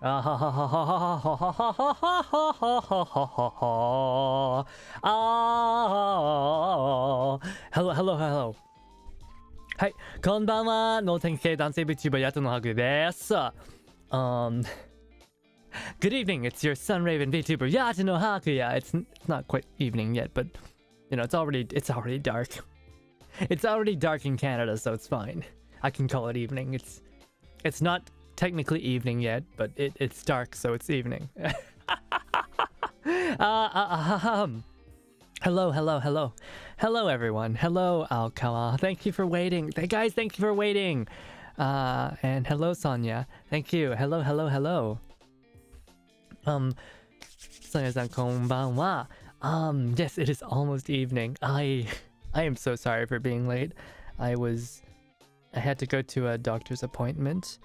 Ah ha ha ha ha ha ha ha ha ha ha ha ha ha ha ha. Ah. Hello, hello, hello. はい、こんばんは。脳天気系男性 VTuber ヤトのハクです。Good evening. It's your Sun Raven VTuber Yato no Hakuya. It's not quite evening yet, but you know it's already dark. It's already dark in Canada, so it's fine. I can call it evening. It's not technically evening yet, but it's dark, so it's evening. Hello, hello, hello. Hello, everyone. Hello, Alcala. Thank you for waiting. Guys, thank you for waiting. And hello, Sonia. Thank you. Hello, hello, hello. Sonia-san, konbanwa. Yes, it is almost evening. I am so sorry for being late. I had to go to a doctor's appointment,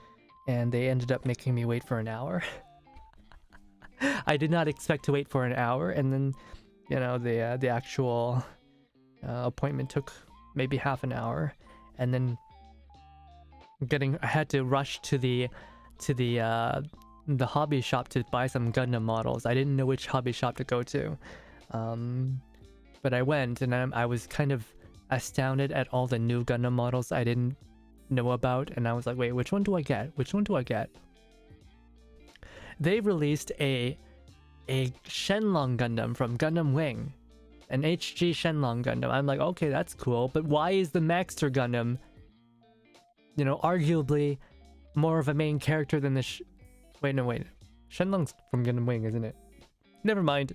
and they ended up making me wait for an hour. I did not expect to wait for an hour, and then, you know, the actual appointment took maybe half an hour, and then I had to rush to the hobby shop to buy some Gundam models. I didn't know which hobby shop to go to, but I went, and I was kind of astounded at all the new Gundam models I didn't know about, and I was like, wait, which one do I get? Which one do I get? They released a Shenlong Gundam from Gundam Wing, an HG Shenlong Gundam. I'm like, okay, that's cool, but why is the Maxter Gundam, you know, arguably more of a main character than the wait, Shenlong's from Gundam Wing, isn't it? Never mind.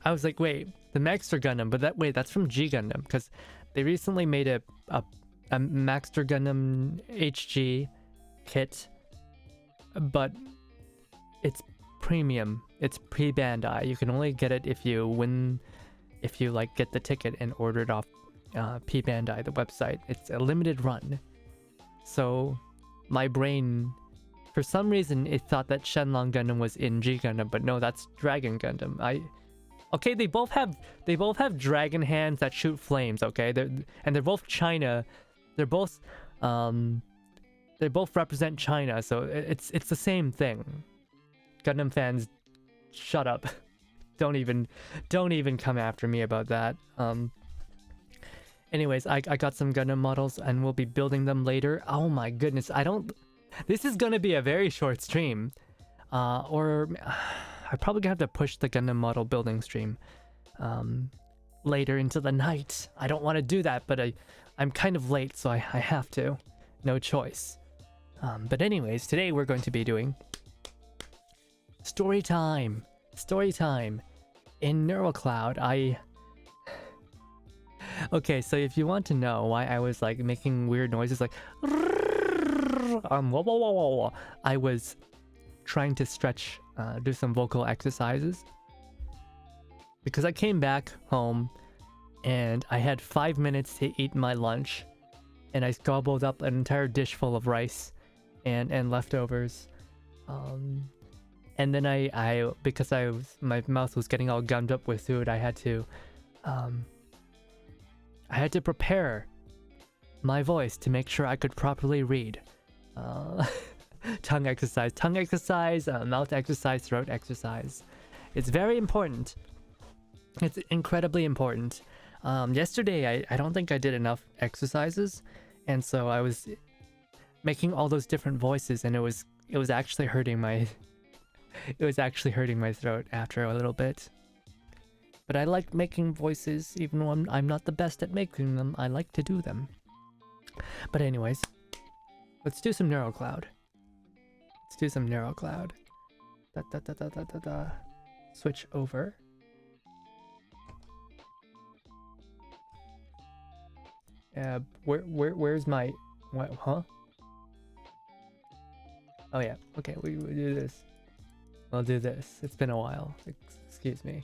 I was like, wait, the Maxter Gundam, but that's from G Gundam, because they recently made a Maxter Gundam HG kit, but it's premium. It's pre-Bandai. You can only get it if you like get the ticket and order it off P-Bandai, the website. It's a limited run. So my brain, for some reason, it thought that Shenlong Gundam was in G Gundam, but no, that's Dragon Gundam. Okay, they both have dragon hands that shoot flames. Okay, they're both China. They both represent China, so it's the same thing. Gundam fans, shut up. Don't even come after me about that. Anyways, I got some Gundam models and we'll be building them later. Oh my goodness, this is gonna be a very short stream. Or I'm probably gonna have to push the Gundam model building stream later into the night. I don't want to do that, but I'm kind of late, so I have to. No choice. But anyways, today we're going to be doing story time in NeuroCloud. Okay, so if you want to know why I was like making weird noises like I was trying to stretch, do some vocal exercises, because I came back home and I had 5 minutes to eat my lunch, and I gobbled up an entire dish full of rice and leftovers. And then because my mouth was getting all gummed up with food, I had to prepare my voice to make sure I could properly read. Tongue exercise, mouth exercise, throat exercise. It's very important. It's incredibly important. Yesterday, I don't think I did enough exercises, and so I was making all those different voices, and it was actually hurting my throat after a little bit. But I like making voices, even though I'm not the best at making them. I like to do them. But anyways, let's do some NeuroCloud. Switch over. Where's my what? Huh? Oh yeah. Okay, we do this. I'll do this. It's been a while. Excuse me.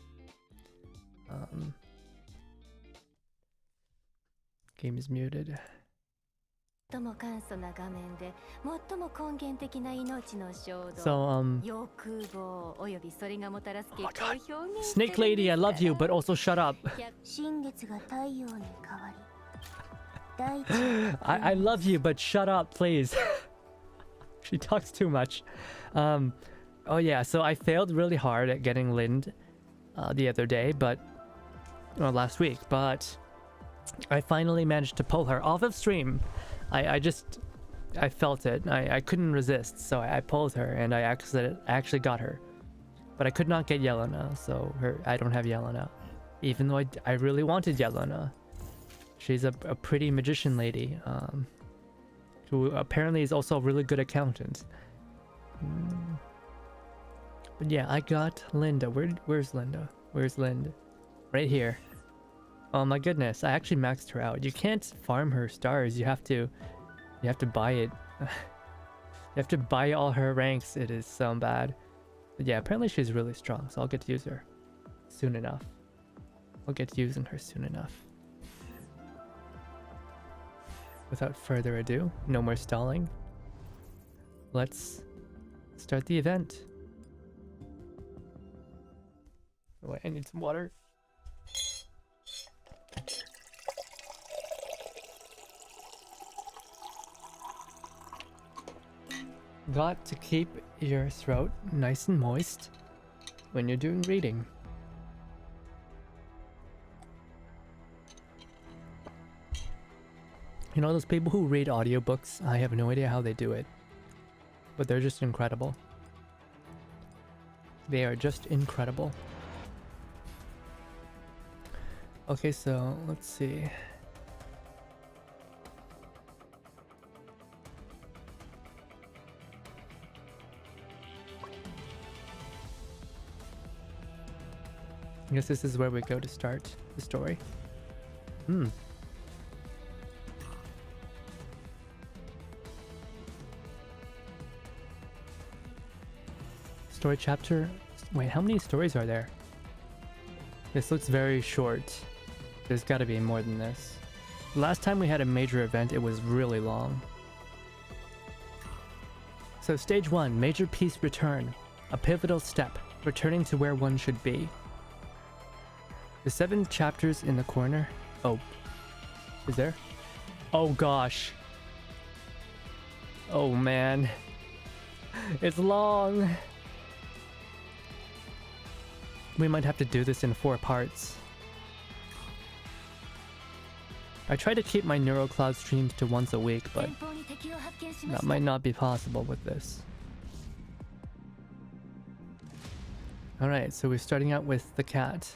Game is muted. So oh my God. Snake Lady, I love you, but also shut up. I love you, but shut up, please. She talks too much. Oh yeah, so I failed really hard at getting Lind the other day, but last week, but I finally managed to pull her off of stream. I felt it. I couldn't resist, so I pulled her, and I actually got her. But I could not get Yelena, so I don't have Yelena. Even though I really wanted Yelena. She's a pretty magician lady, who apparently is also a really good accountant. But yeah, I got Linda. Where's Linda? Where's Lind? Right here. Oh my goodness, I actually maxed her out. You can't farm her stars. You have to buy it. You have to buy all her ranks. It is so bad. But yeah, apparently she's really strong, so I'll get to use her soon enough. I'll get to using her soon enough. Without further ado, no more stalling. Let's start the event. Oh, I need some water. Got to keep your throat nice and moist when you're doing reading. You know those people who read audiobooks? I have no idea how they do it. But they're just incredible. They are just incredible. Okay, so let's see. I guess this is where we go to start the story. Story chapter. Wait, how many stories are there? This looks very short. There's got to be more than this. Last time we had a major event, it was really long. So stage 1, major piece return. A pivotal step, returning to where one should be. The 7 chapters in the corner. Oh. Is there? Oh gosh. Oh man. It's long. We might have to do this in 4 parts. I try to keep my NeuroCloud streams to once a week, but that might not be possible with this. Alright, so we're starting out with the cat.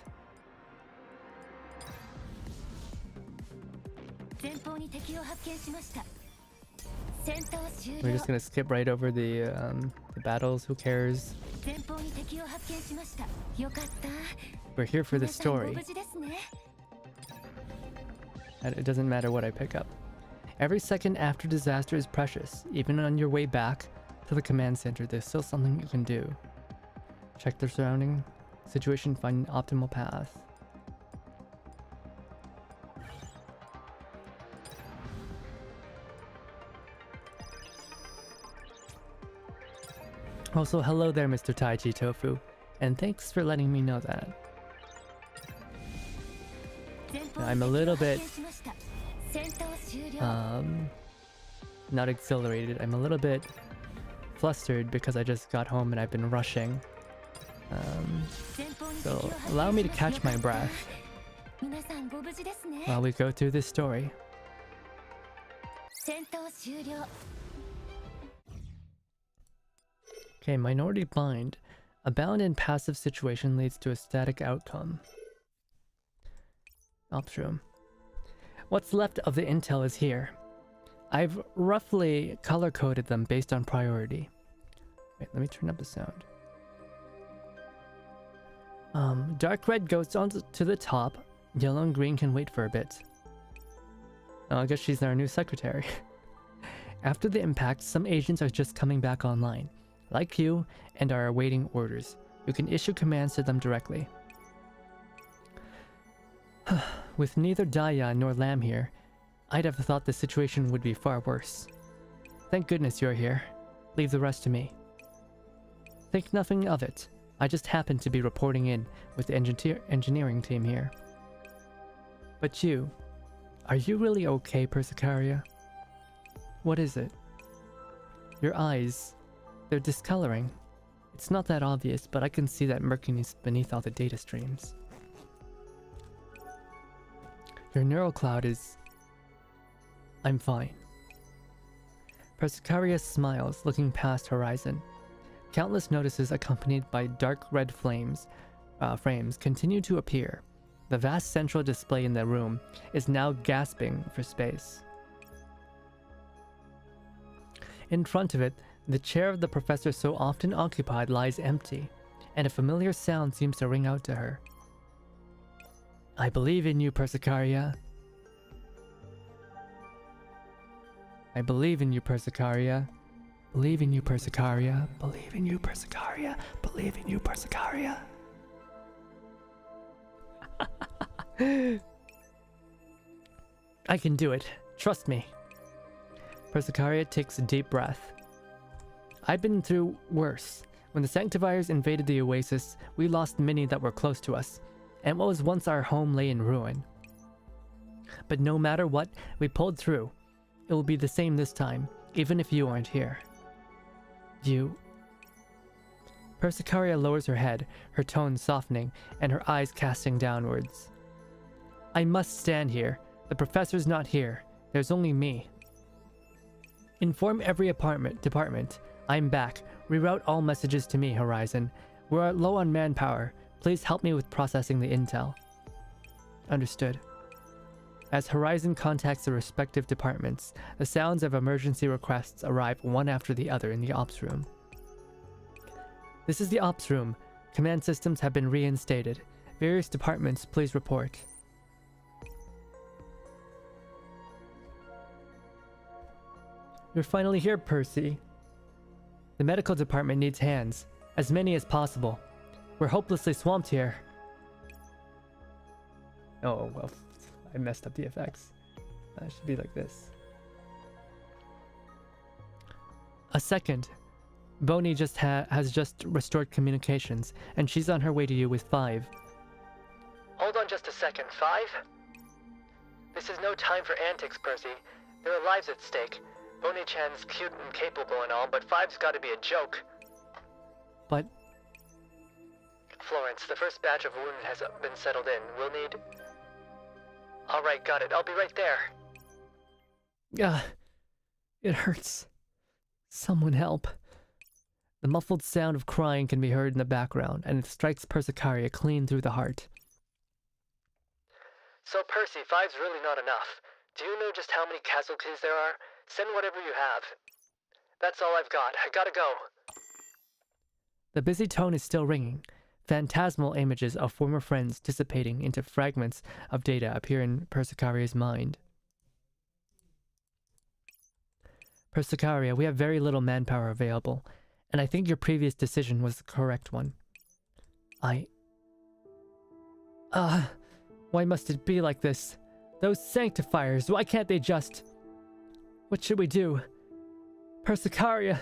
We're just gonna skip right over the battles, who cares? We're here for the story. And it doesn't matter what I pick up. Every second after disaster is precious. Even on your way back to the command center, there's still something you can do. Check the surrounding situation, find an optimal path. Also, hello there, Mr. Taichi Tofu, and thanks for letting me know that. I'm a little bit not exhilarated. I'm a little bit flustered because I just got home and I've been rushing. So allow me to catch my breath while we go through this story. Okay, minority bind. A bound and passive situation leads to a static outcome. Ops room. What's left of the intel is here. I've roughly color-coded them based on priority. Wait, let me turn up the sound. Dark red goes on to the top. Yellow and green can wait for a bit. Oh, I guess she's our new secretary. After the impact, some agents are just coming back online, like you, and are awaiting orders. You can issue commands to them directly. With neither Daya nor Lamb here, I'd have thought the situation would be far worse. Thank goodness you're here. Leave the rest to me. Think nothing of it. I just happened to be reporting in with the engineering team here. But you, are you really okay, Persicaria? What is it? Your eyes, they're discoloring. It's not that obvious, but I can see that murkiness beneath all the data streams. Your neural cloud is... I'm fine. Persicaria smiles, looking past Horizon. Countless notices accompanied by dark red frames continue to appear. The vast central display in the room is now gasping for space. In front of it, the chair of the professor so often occupied lies empty, and a familiar sound seems to ring out to her. I believe in you, Persicaria. I believe in you, Persicaria. Believe in you, Persicaria. Believe in you, Persicaria. Believe in you, Persicaria. I can do it. Trust me. Persicaria takes a deep breath. I've been through worse. When the Sanctifiers invaded the Oasis, we lost many that were close to us, and what was once our home lay in ruin. But no matter what, we pulled through. It will be the same this time, even if you aren't here. You... Persicaria lowers her head, her tone softening, and her eyes casting downwards. I must stand here. The professor's not here. There's only me. Inform every department. I'm back. Reroute all messages to me, Horizon. We're low on manpower. Please help me with processing the intel. Understood. As Horizon contacts the respective departments, the sounds of emergency requests arrive one after the other in the ops room. This is the ops room. Command systems have been reinstated. Various departments, please report. You're finally here, Percy. The medical department needs hands. As many as possible. We're hopelessly swamped here. Oh, well, I messed up the effects. It should be like this. A second. Bonnie has just restored communications, and she's on her way to you with 5. Hold on just a second. 5? This is no time for antics, Percy. There are lives at stake. Bonnie-chan's cute and capable and all, but 5's gotta be a joke. But... Florence, the first batch of wounded has been settled in. We'll need... Alright, got it. I'll be right there. It hurts. Someone help. The muffled sound of crying can be heard in the background, and it strikes Persicaria clean through the heart. So, Percy, 5's really not enough. Do you know just how many casualties there are? Send whatever you have. That's all I've got. I gotta go. The busy tone is still ringing. Phantasmal images of former friends dissipating into fragments of data appear in Persicaria's mind. Persicaria, we have very little manpower available, and I think your previous decision was the correct one. Why must it be like this? Those Sanctifiers, why can't they just... What should we do? Persicaria!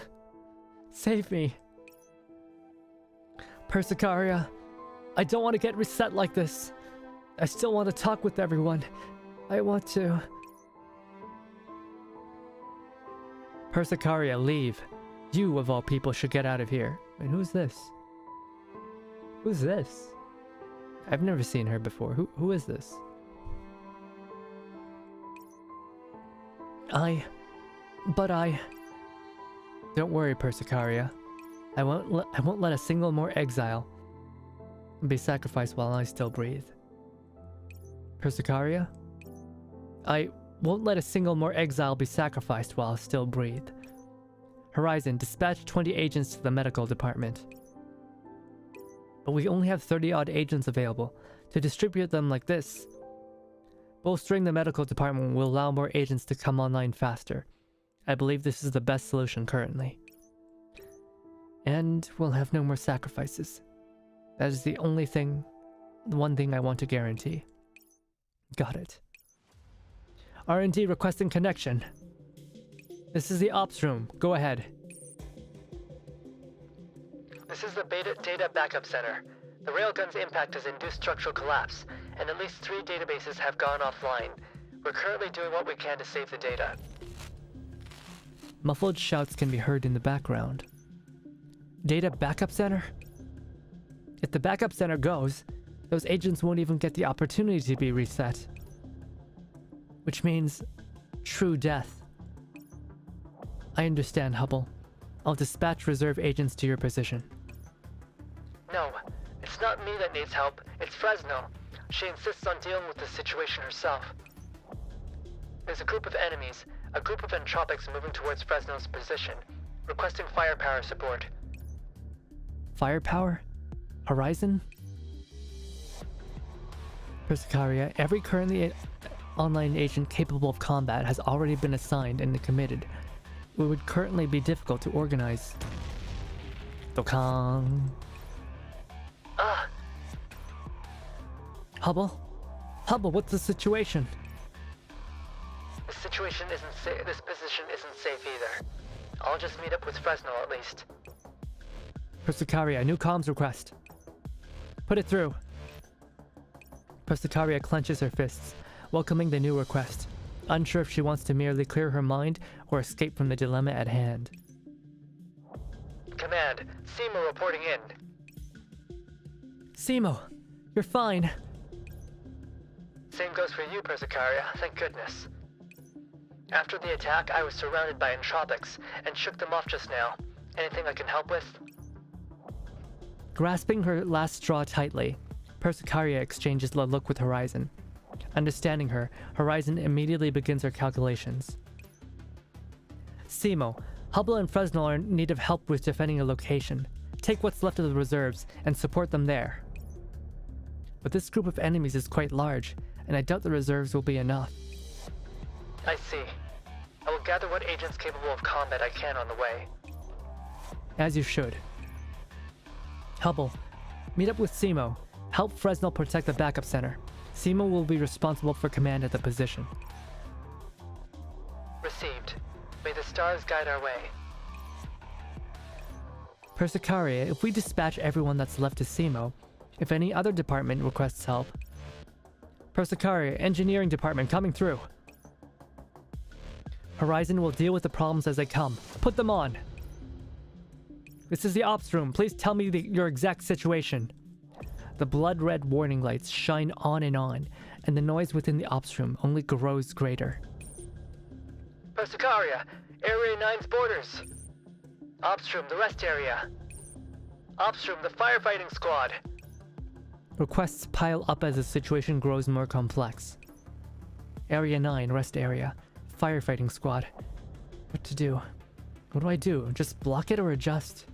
Save me! Persicaria, I don't want to get reset like this. I still want to talk with everyone. I want to... Persicaria, leave. You, of all people, should get out of here. And who's this? Who's this? I've never seen her before. Who is this? Don't worry, Persicaria. I won't let a single more exile be sacrificed while I still breathe. Persicaria? I won't let a single more exile be sacrificed while I still breathe. Horizon, dispatch 20 agents to the medical department. But we only have 30-odd agents available. To distribute them like this, bolstering the medical department will allow more agents to come online faster. I believe this is the best solution currently. And we'll have no more sacrifices. That is the one thing I want to guarantee. Got it. R&D requesting connection. This is the ops room. Go ahead. This is the data backup center. The railgun's impact has induced structural collapse, and at least 3 databases have gone offline. We're currently doing what we can to save the data. Muffled shouts can be heard in the background. Data backup center? If the backup center goes, those agents won't even get the opportunity to be reset. Which means true death. I understand, Hubble. I'll dispatch reserve agents to your position. No, it's not me that needs help, it's Fresno. She insists on dealing with the situation herself. There's a group of enemies, a group of entropics moving towards Fresno's position, requesting firepower support. Firepower? Horizon? Persicaria, every currently online agent capable of combat has already been assigned and committed. It would currently be difficult to organize. Dokang. Ah! Hubble? Hubble, what's the situation? This situation isn't safe. This position isn't safe either. I'll just meet up with Fresno at least. Persicaria, new comms request. Put it through. Persicaria clenches her fists, welcoming the new request, unsure if she wants to merely clear her mind or escape from the dilemma at hand. Command, Seymour reporting in. Simo, you're fine. Same goes for you, Persicaria, thank goodness. After the attack, I was surrounded by entropics and shook them off just now. Anything I can help with? Grasping her last straw tightly, Persicaria exchanges a look with Horizon. Understanding her, Horizon immediately begins her calculations. Simo, Hubble and Fresno are in need of help with defending a location. Take what's left of the reserves and support them there. But this group of enemies is quite large, and I doubt the reserves will be enough. I see. I will gather what agents capable of combat I can on the way. As you should. Hubble, meet up with Simo. Help Fresno protect the backup center. Simo will be responsible for command at the position. Received. May the stars guide our way. Persicaria, if we dispatch everyone that's left to Simo, if any other department requests help. Persicaria, engineering department coming through. Horizon will deal with the problems as they come. Put them on. This is the ops room. Please tell me your exact situation. The blood-red warning lights shine on, and the noise within the ops room only grows greater. Persicaria, Area 9's borders. Ops room, the rest area. Ops room, the firefighting squad. Requests pile up as the situation grows more complex. Area 9, rest area. Firefighting squad. What to do? What do I do? Just block it or adjust?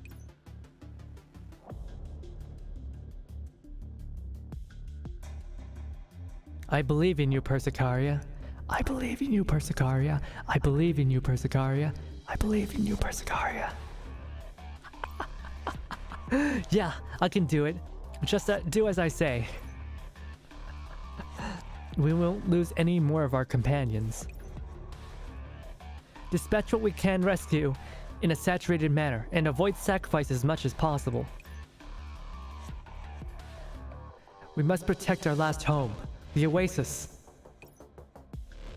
I believe in you, Persicaria. I believe in you, Persicaria. I believe in you, Persicaria. I believe in you, Persicaria. Yeah, I can do it. Just do as I say. We won't lose any more of our companions. Dispatch what we can rescue in a saturated manner and avoid sacrifice as much as possible. We must protect our last home, the Oasis.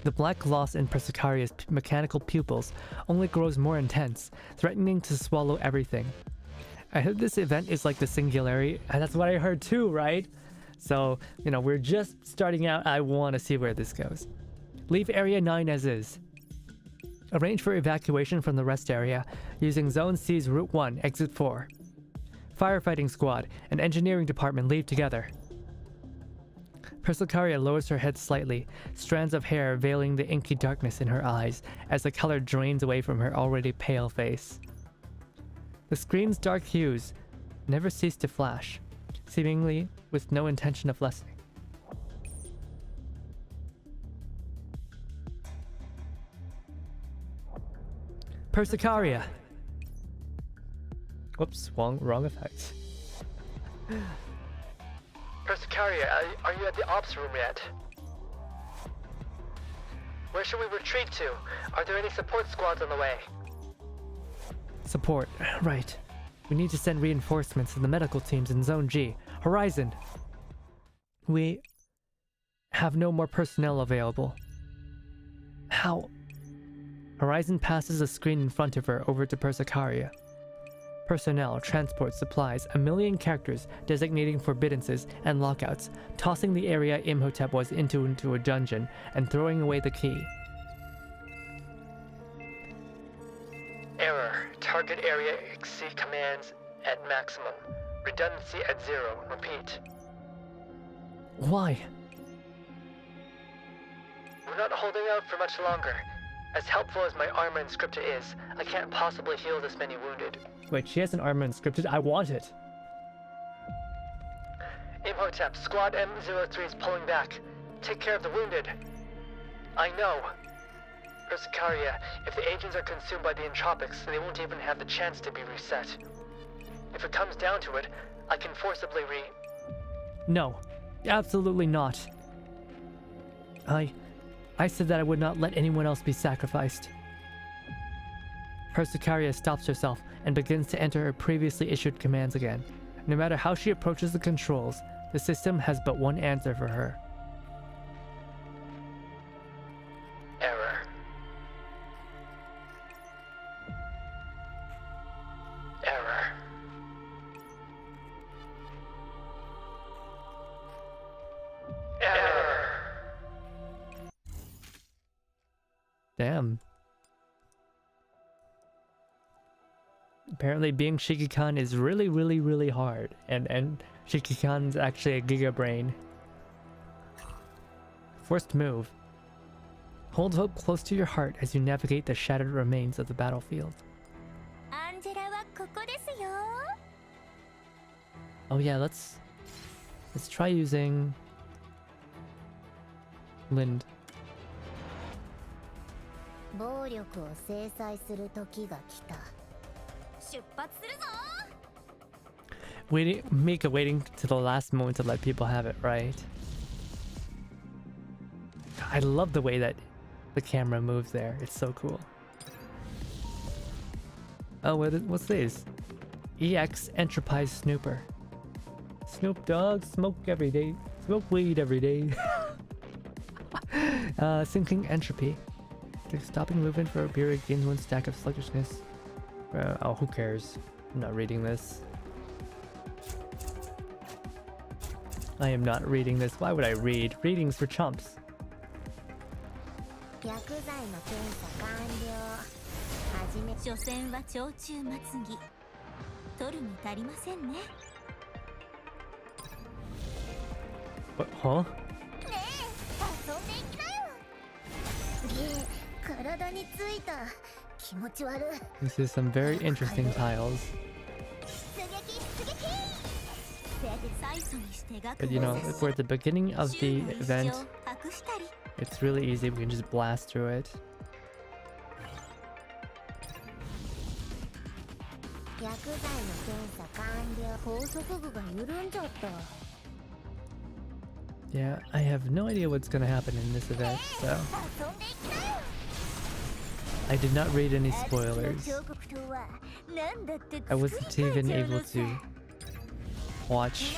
The black gloss in Persicaria's mechanical pupils only grows more intense, threatening to swallow everything. I heard this event is like the Singularity, and that's what I heard too, right? So, we're just starting out. I want to see where this goes. Leave Area 9 as is. Arrange for evacuation from the rest area using Zone C's Route 1, Exit 4. Firefighting squad and engineering department leave together. Persicaria lowers her head slightly, strands of hair veiling the inky darkness in her eyes as the color drains away from her already pale face. The screen's dark hues never cease to flash, seemingly with no intention of lessening. Persicaria! Whoops, wrong effect. Persicaria, are you at the ops room yet? Where should we retreat to? Are there any support squads on the way? Support, right. We need to send reinforcements to the medical teams in Zone G. Horizon! We have no more personnel available. How Horizon passes a screen in front of her over to Persicaria. Personnel, transport, supplies, a million characters designating forbiddances and lockouts, tossing the area Imhotep was into a dungeon and throwing away the key. Error. Target area exceed commands at maximum. Redundancy at 0. Repeat. Why? We're not holding out for much longer. As helpful as my armor and scripted is, I can't possibly heal this many wounded. Wait, she has an armor unscripted? I want it. Imhotep, Squad M03 is pulling back. Take care of the wounded. I know. Persicaria, if the agents are consumed by the entropics, they won't even have the chance to be reset. If it comes down to it, I can forcibly No, absolutely not. I said that I would not let anyone else be sacrificed. Persicaria stops herself and begins to enter her previously issued commands again. No matter how she approaches the controls, the system has but one answer for her. Error. Error. Error. Damn. Apparently being Shiki-Kan is really hard. And Shiki-Kan's actually a Giga Brain. Forced move. Hold hope close to your heart as you navigate the shattered remains of the battlefield. Oh yeah, let's try using Lind. Mika waiting to the last moment to let people have it, right? I love the way that the camera moves there. It's so cool. Oh, what's this? EX Enterprise Snooper. Snoop Dogg, smoke every day. Smoke weed every day. Sinking entropy. Stopping movement for a period gains one stack of sluggishness. Oh, who cares? I'm not reading this. I am not reading this. Why would I read? Reading's for chumps. What? Huh? This is some very interesting tiles. But you know, if we're at the beginning of the event, it's really easy. We can just blast through it. Yeah, I have no idea what's gonna happen in this event, so I did not read any spoilers. I wasn't even able to watch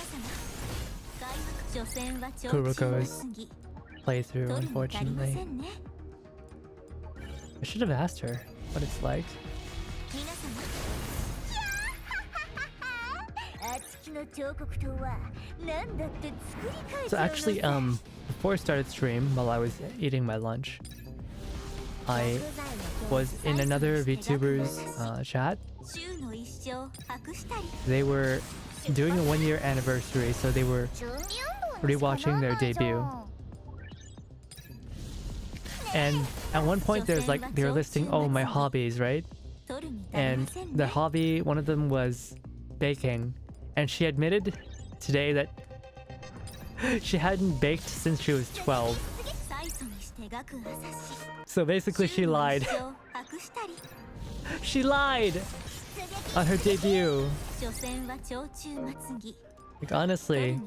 Kuroko's playthrough, unfortunately. I should have asked her what it's like. So actually, before I started stream, while I was eating my lunch, I was in another VTuber's chat. They were doing a 1-year anniversary, so they were rewatching their debut. And at one point there's like, they were listing, oh, my hobbies, right? And the hobby, one of them was baking. And she admitted today that she hadn't baked since she was 12. So basically she lied. She lied on her debut. Like honestly,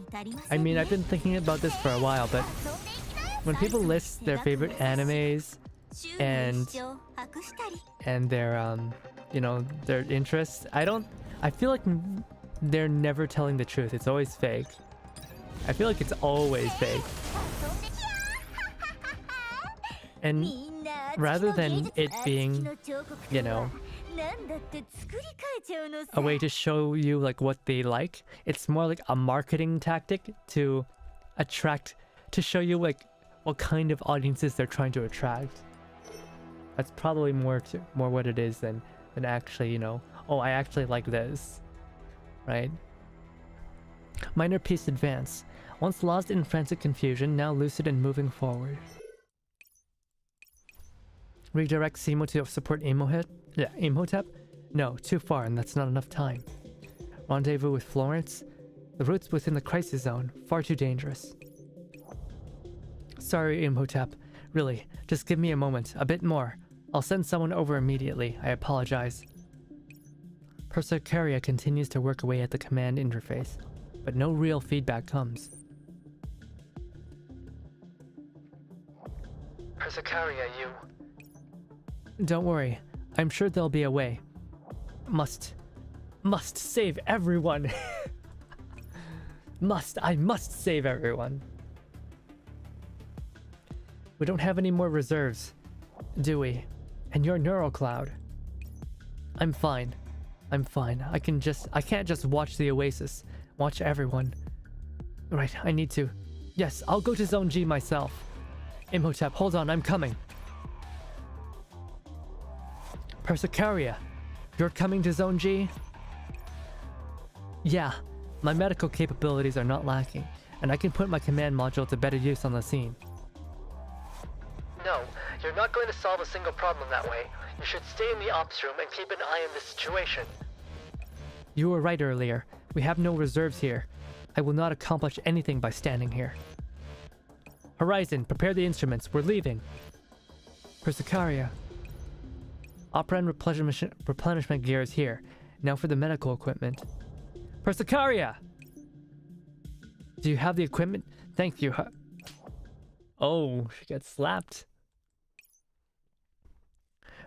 I mean, I've been thinking about this for a while, but when people list their favorite animes and their you know, their interests, I feel like they're never telling the truth. It's always fake. I feel like it's always fake. And Rather than it being, you know, a way to show you like what they like, it's more like a marketing tactic to attract, to show you like what kind of audiences they're trying to attract. That's probably more what it is than actually, you know, oh, I actually like this, right? Minor piece advance. Once lost in frantic confusion, now lucid and moving forward. Redirect Simo to support Imhotep? No, too far, and that's not enough time. Rendezvous with Florence? The route's within the crisis zone, far too dangerous. Sorry, Imhotep. Really, just give me a moment, a bit more. I'll send someone over immediately, I apologize. Persicaria continues to work away at the command interface, but no real feedback comes. Persicaria, you... Don't worry, I'm sure there'll be a way. Must save everyone. I must save everyone. We don't have any more reserves, do we? And your neural cloud. I'm fine. I can't just watch the Oasis. Watch everyone. Right, I need to. Yes, I'll go to Zone G myself. Imhotep, hold on, I'm coming. Persicaria, you're coming to Zone G? Yeah, my medical capabilities are not lacking, and I can put my command module to better use on the scene. No, you're not going to solve a single problem that way. You should stay in the ops room and keep an eye on the situation. You were right earlier. We have no reserves here. I will not accomplish anything by standing here. Horizon, prepare the instruments. We're leaving. Persicaria. Operand replenishment gear is here. Now for the medical equipment. Persicaria! Do you have the equipment? Thank you. Oh, she gets slapped.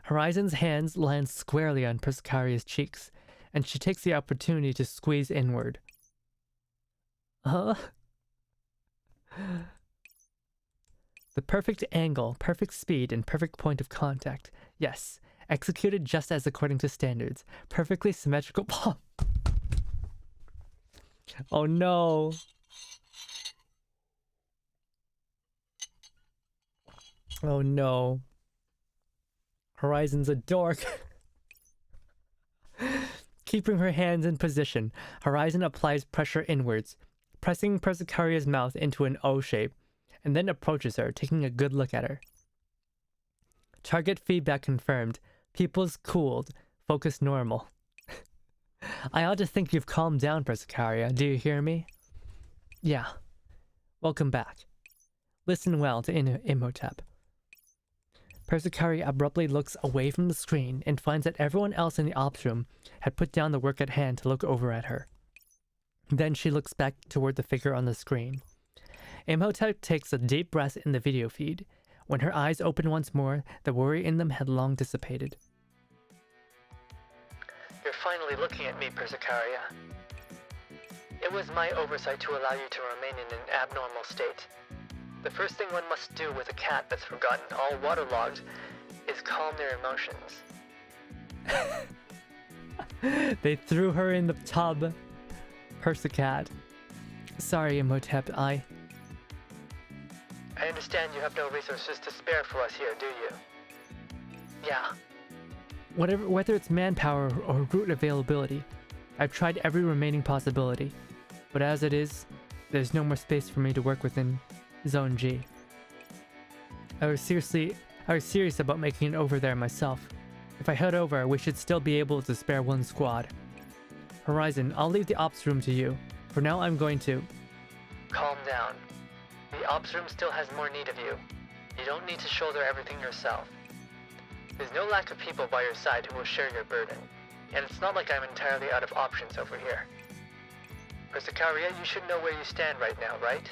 Horizon's hands land squarely on Persicaria's cheeks, and she takes the opportunity to squeeze inward. The perfect angle, perfect speed, and perfect point of contact. Yes, executed just as according to standards. Perfectly symmetrical palm. Oh no. Oh no. Horizon's a dork. Keeping her hands in position, Horizon applies pressure inwards, pressing Persicaria's mouth into an O shape, and then approaches her, taking a good look at her. Target feedback confirmed. Pupils cooled. Focus normal. I ought to think you've calmed down, Persicaria. Do you hear me? Yeah. Welcome back. Listen well to Imhotep. Persicaria abruptly looks away from the screen and finds that everyone else in the ops room had put down the work at hand to look over at her. Then she looks back toward the figure on the screen. Imhotep takes a deep breath in the video feed. When her eyes open once more, the worry in them had long dissipated. You're finally looking at me, Persicaria. It was my oversight to allow you to remain in an abnormal state. The first thing one must do with a cat that's forgotten, all waterlogged, is calm their emotions. They threw her in the tub. Persicat. Sorry, Imhotep, I understand you have no resources to spare for us here, do you? Yeah. Whether it's manpower or route availability, I've tried every remaining possibility. But as it is, there's no more space for me to work within Zone G. I was serious about making it over there myself. If I head over, we should still be able to spare one squad. Horizon, I'll leave the ops room to you. For now, I'm going to... Calm down. The ops room still has more need of you. You don't need to shoulder everything yourself. There's no lack of people by your side who will share your burden, and it's not like I'm entirely out of options over here. Persicaria, you should know where you stand right now, right?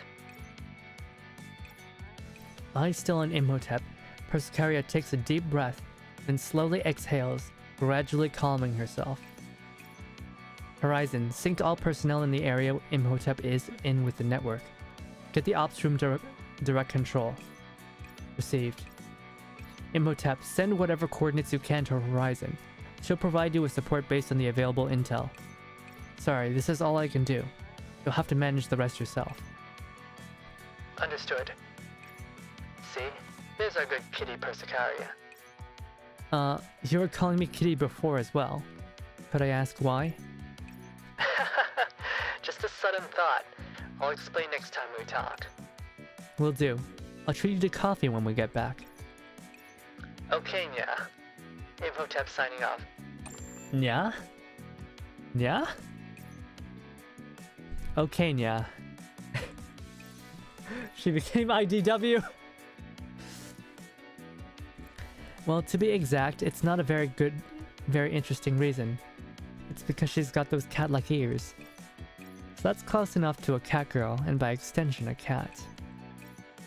Eyes still on Imhotep, Persicaria takes a deep breath, then slowly exhales, gradually calming herself. Horizon, sync all personnel in the area Imhotep is in with the network. Get the ops room direct control. Received. Imhotep, send whatever coordinates you can to Horizon. She'll provide you with support based on the available intel. Sorry, this is all I can do. You'll have to manage the rest yourself. Understood. See? There's our good kitty Persicaria. You were calling me kitty before as well. Could I ask why? Just a sudden thought. I'll explain next time we talk. Will do. I'll treat you to coffee when we get back. Okay, yeah. Imhotep signing off. Yeah? Yeah? Okay, yeah. She became IDW. Well, to be exact, it's not a very interesting reason. It's because she's got those cat-like ears. So that's close enough to a cat girl, and by extension, a cat.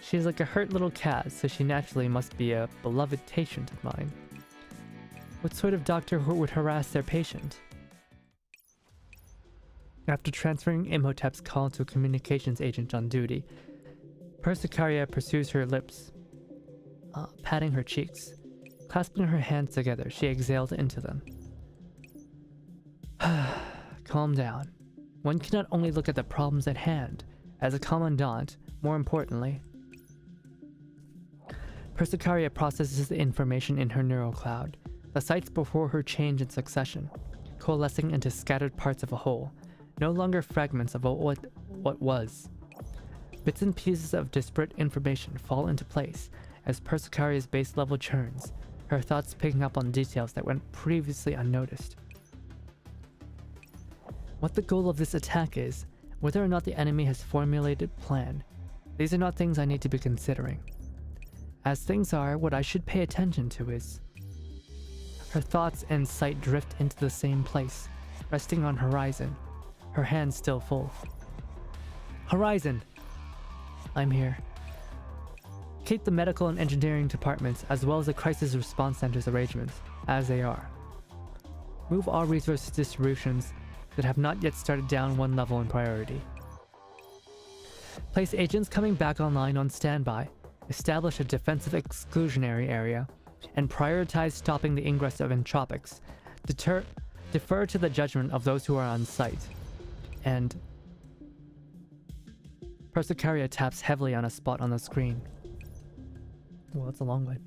She's like a hurt little cat, so she naturally must be a beloved patient of mine. What sort of doctor would harass their patient? After transferring Imhotep's call to a communications agent on duty, Persicaria pursues her lips, patting her cheeks. Clasping her hands together, she exhaled into them. Calm down. One cannot only look at the problems at hand. As a commandant, more importantly. Persicaria processes the information in her neural cloud. The sights before her change in succession, coalescing into scattered parts of a whole, no longer fragments of what was. Bits and pieces of disparate information fall into place as Persicaria's base level churns, her thoughts picking up on details that went previously unnoticed. What the goal of this attack is, whether or not the enemy has formulated a plan, these are not things I need to be considering. As things are, what I should pay attention to is... Her thoughts and sight drift into the same place, resting on Horizon, her hands still full. Horizon! I'm here. Keep the medical and engineering departments as well as the crisis response center's arrangements as they are. Move all resource distributions that have not yet started down one level in priority. Place agents coming back online on standby, establish a defensive exclusionary area, and prioritize stopping the ingress of entropics. Defer to the judgment of those who are on site. And... Persicaria taps heavily on a spot on the screen. Well, that's a long way.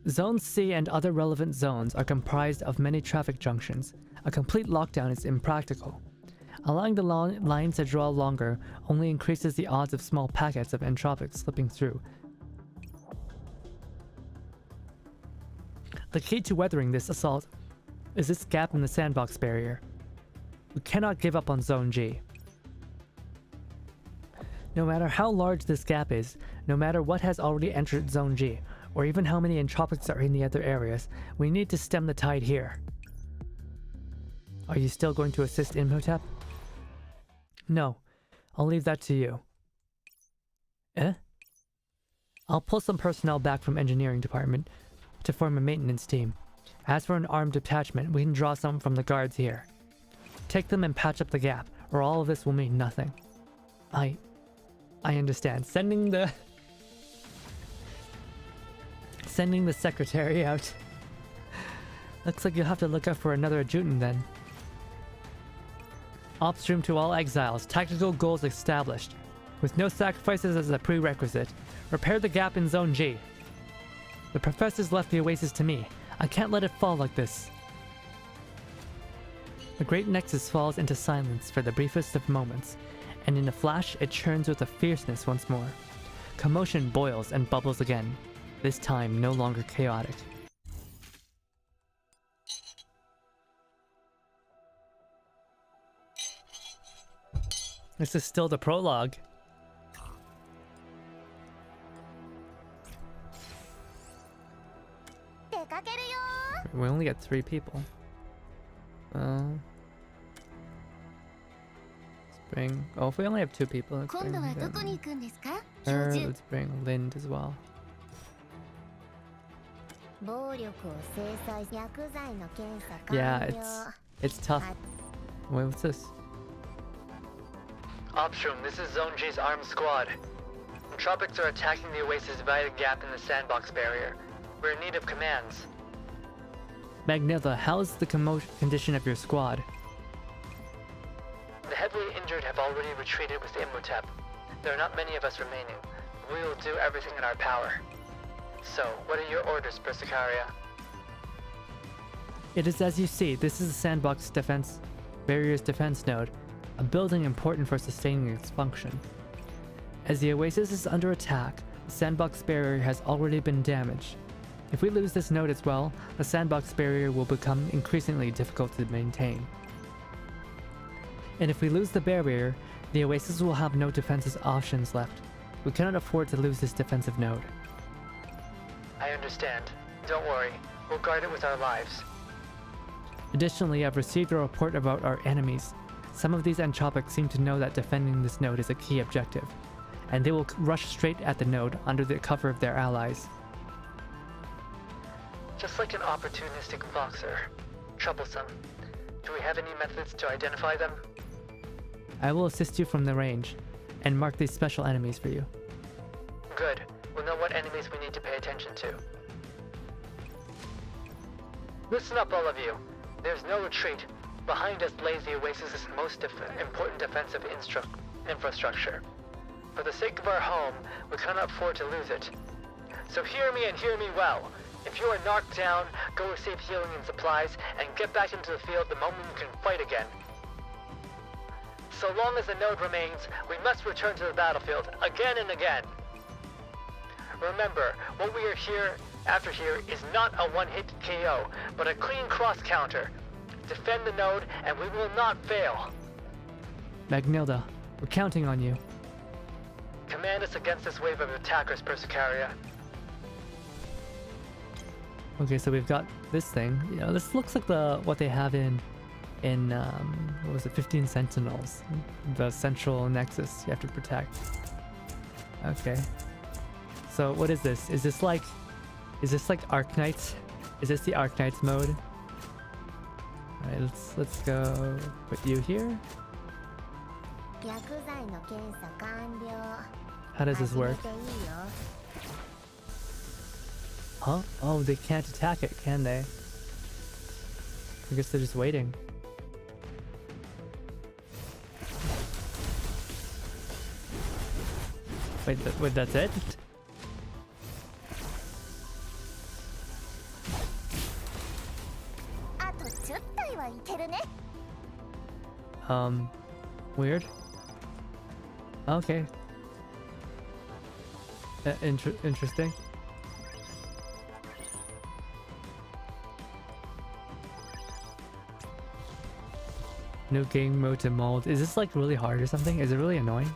Zone C and other relevant zones are comprised of many traffic junctions. A complete lockdown is impractical. Allowing the lines to draw longer only increases the odds of small packets of entropics slipping through. The key to weathering this assault is this gap in the sandbox barrier. We cannot give up on Zone G. No matter how large this gap is, no matter what has already entered Zone G, or even how many entropics are in the other areas, we need to stem the tide here. Are you still going to assist Imhotep? No, I'll leave that to you. Eh? I'll pull some personnel back from engineering department to form a maintenance team. As for an armed detachment, we can draw some from the guards here. Take them and patch up the gap, or all of this will mean nothing. I understand. Sending the secretary out. Looks like you'll have to look out for another adjutant then. Ops room to all exiles. Tactical goals established. With no sacrifices as a prerequisite. Repair the gap in Zone G. The professor's left the oasis to me. I can't let it fall like this. The great nexus falls into silence for the briefest of moments, and in a flash it churns with a fierceness once more. Commotion boils and bubbles again, this time no longer chaotic. This is still the prologue. We only got 3 people. Let's bring... Oh, if we only have 2 people, let's bring her. Let's bring Lind as well. Yeah, it's tough. Wait, what's this? Ops room, this is Zone G's armed squad. Entropics are attacking the oasis via the gap in the sandbox barrier. We're in need of commands. Magnilda, how's the condition of your squad? The heavily injured have already retreated with Imhotep. There are not many of us remaining. We will do everything in our power. So, what are your orders, Persicaria? It is as you see. This is the sandbox barrier's defense node, a building important for sustaining its function. As the oasis is under attack, the sandbox barrier has already been damaged. If we lose this node as well, the sandbox barrier will become increasingly difficult to maintain. And if we lose the barrier, the oasis will have no defensive options left. We cannot afford to lose this defensive node. I understand. Don't worry. We'll guard it with our lives. Additionally, I've received a report about our enemies. Some of these entropics seem to know that defending this node is a key objective, and they will rush straight at the node under the cover of their allies. Just like an opportunistic boxer. Troublesome. Do we have any methods to identify them? I will assist you from the range, and mark these special enemies for you. Good. We'll know what enemies we need to pay attention to. Listen up, all of you. There's no retreat. Behind us lays the oasis's most important defensive infrastructure. For the sake of our home, we cannot afford to lose it. So hear me and hear me well. If you are knocked down, go receive healing and supplies, and get back into the field the moment you can fight again. So long as the node remains, we must return to the battlefield again and again. Remember, what we are after here is not a one-hit KO, but a clean cross-counter. Defend the node, and we will not fail. Magnilda, we're counting on you. Command us against this wave of attackers, Persicaria. Okay, so we've got this thing. You know, this looks like what they have in what was it, 15 Sentinels, the central nexus you have to protect. Okay. So what is this? Is this like Arknights? Is this the Arknights mode? Alright, let's go put you here. How does this work? Huh? Oh, they can't attack it, can they? I guess they're just waiting. Wait, that's it? Weird. Okay. Interesting. New game mode to mold. Is this like really hard or something? Is it really annoying?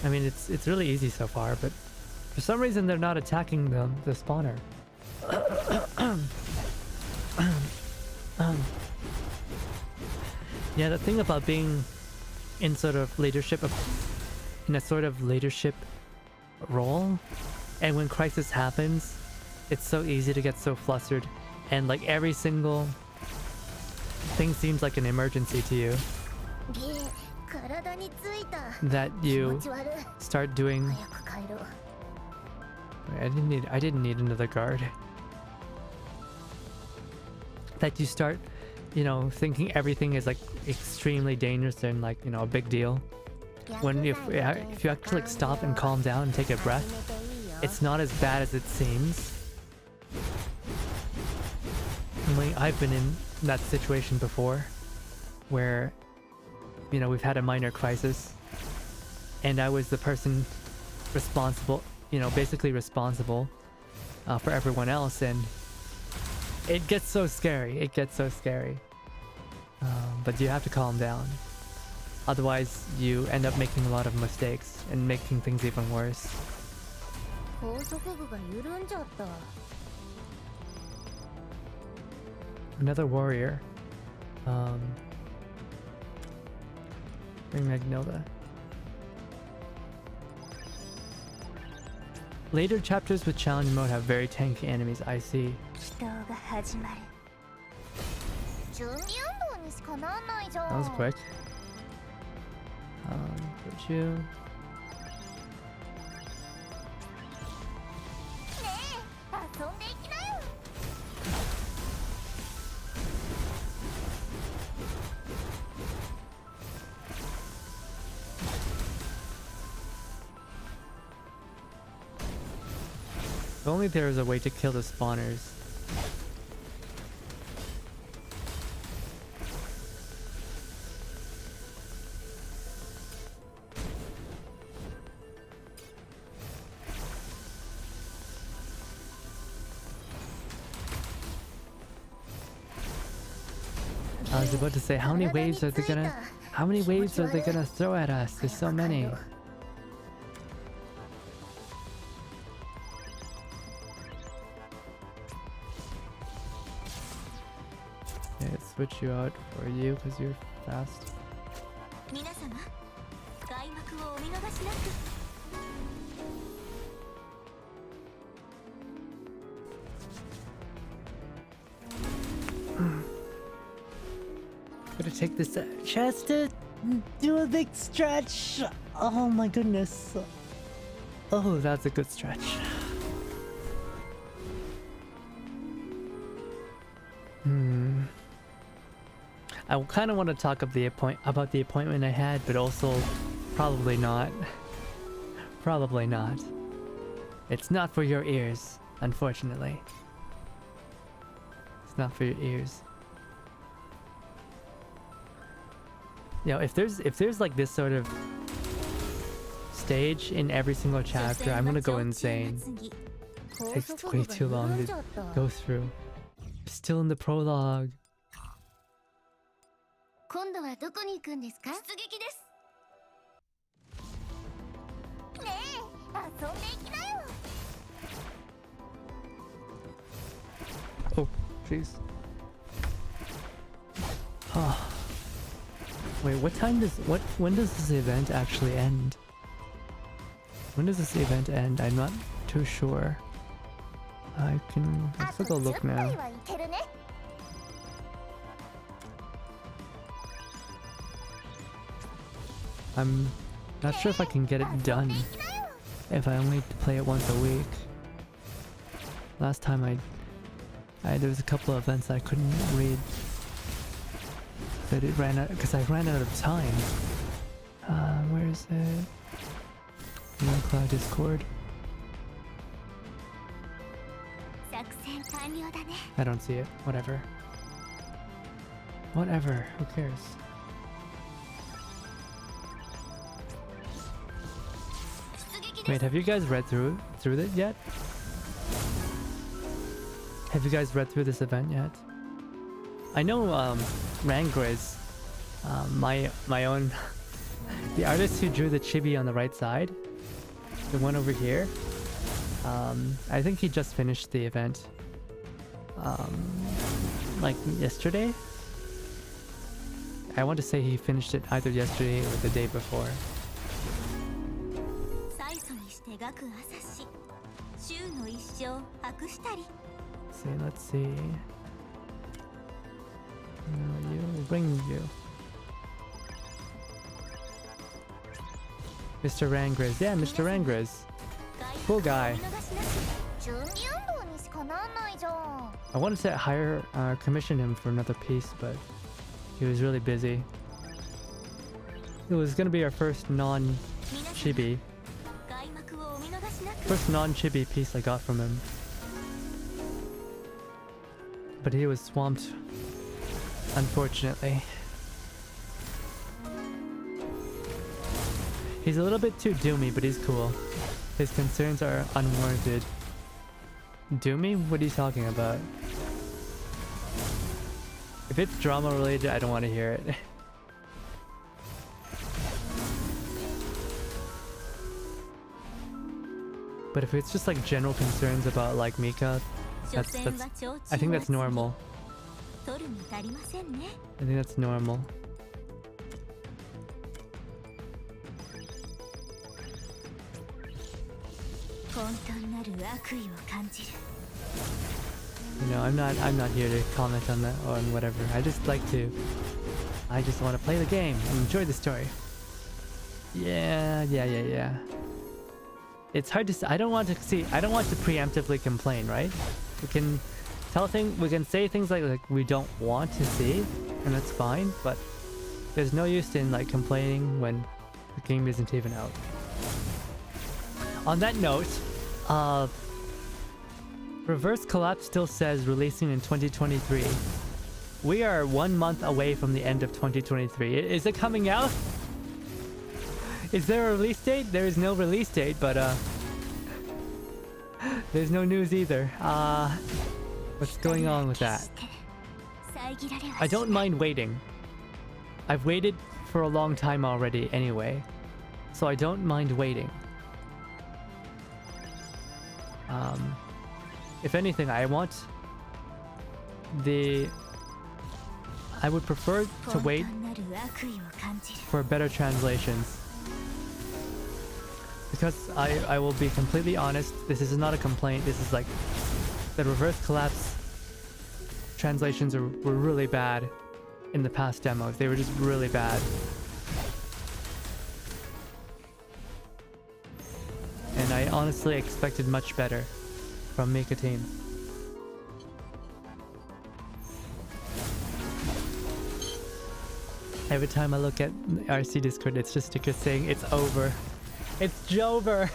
I mean, it's really easy so far, but for some reason they're not attacking the spawner. Yeah, the thing about being in a sort of leadership role, and when crisis happens, it's so easy to get so flustered, and like every single thing seems like an emergency to you, that you start doing. I didn't need another guard. That you start, you know, thinking everything is like extremely dangerous and like, you know, a big deal. When if you actually like stop and calm down and take a breath, it's not as bad as it seems. I mean, I've been in that situation before, where, you know, we've had a minor crisis, and I was the person responsible, you know, basically responsible for everyone else, and it gets so scary. It gets so scary. But you have to calm down. Otherwise, you end up making a lot of mistakes and making things even worse. Another warrior. Bring Magnilda. Later chapters with challenge mode have very tanky enemies, I see. That was quick. Switch you. If only there was a way to kill the spawners. I was about to say, how many waves are they gonna throw at us? There's so many. Okay, let's switch you out for you because you're fast. Gonna take this chance to do a big stretch. Oh my goodness. Oh, that's a good stretch. I kind of want to talk about the appointment I had, but also probably not. Probably not. It's not for your ears, unfortunately. It's not for your ears. You know, if there's like this sort of stage in every single chapter, I'm gonna go insane. It takes way too long to go through. Still in the prologue. Oh, jeez. Oh. Wait, when does this event actually end? When does this event end? I'm not too sure. Let's take a look now. I'm not sure if I can get it done if I only play it once a week. Last time there was a couple of events I couldn't read. But it ran out because I ran out of time. Where is it? No Cloud Discord. I don't see it. Whatever. Whatever. Who cares? Wait, have you guys read through it yet? Have you guys read through this event yet? I know Rangriz, my own, the artist who drew the chibi on the right side, the one over here, I think he just finished the event, like yesterday? I want to say he finished it either yesterday or the day before. Let's see. No, you bring you. Mr. Rangriz. Yeah, Mr. Rangriz. Cool guy. I wanted to commission him for another piece, but he was really busy. It was gonna be our first non-chibi. First non-chibi piece I got from him. But he was swamped, unfortunately. He's a little bit too doomy, but he's cool. His concerns are unwarranted. Doomy? What are you talking about? If it's drama related, I don't want to hear it. But if it's just like general concerns about like Mika, that's I think that's normal. I think that's normal. You know, I'm not here to comment on that or on whatever. I just want to play the game and enjoy the story. Yeah. It's hard to say. I don't want to preemptively complain, right? We can we can say things like we don't want to see, and that's fine, but there's no use in like complaining when the game isn't even out. On that note, Reverse Collapse still says releasing in 2023. We are 1 month away from the end of 2023. Is it coming out? Is there a release date? There is no release date, but there's no news either. What's going on with that? I don't mind waiting. I've waited for a long time already anyway, so I don't mind waiting. If anything, I would prefer to wait for better translations. Because I will be completely honest, this is not a complaint, this is like the Reverse Collapse translations were really bad in the past demos. They were just really bad. And I honestly expected much better from Mika Team. Every time I look at RC Discord, it's just stickers saying it's over. It's Jover.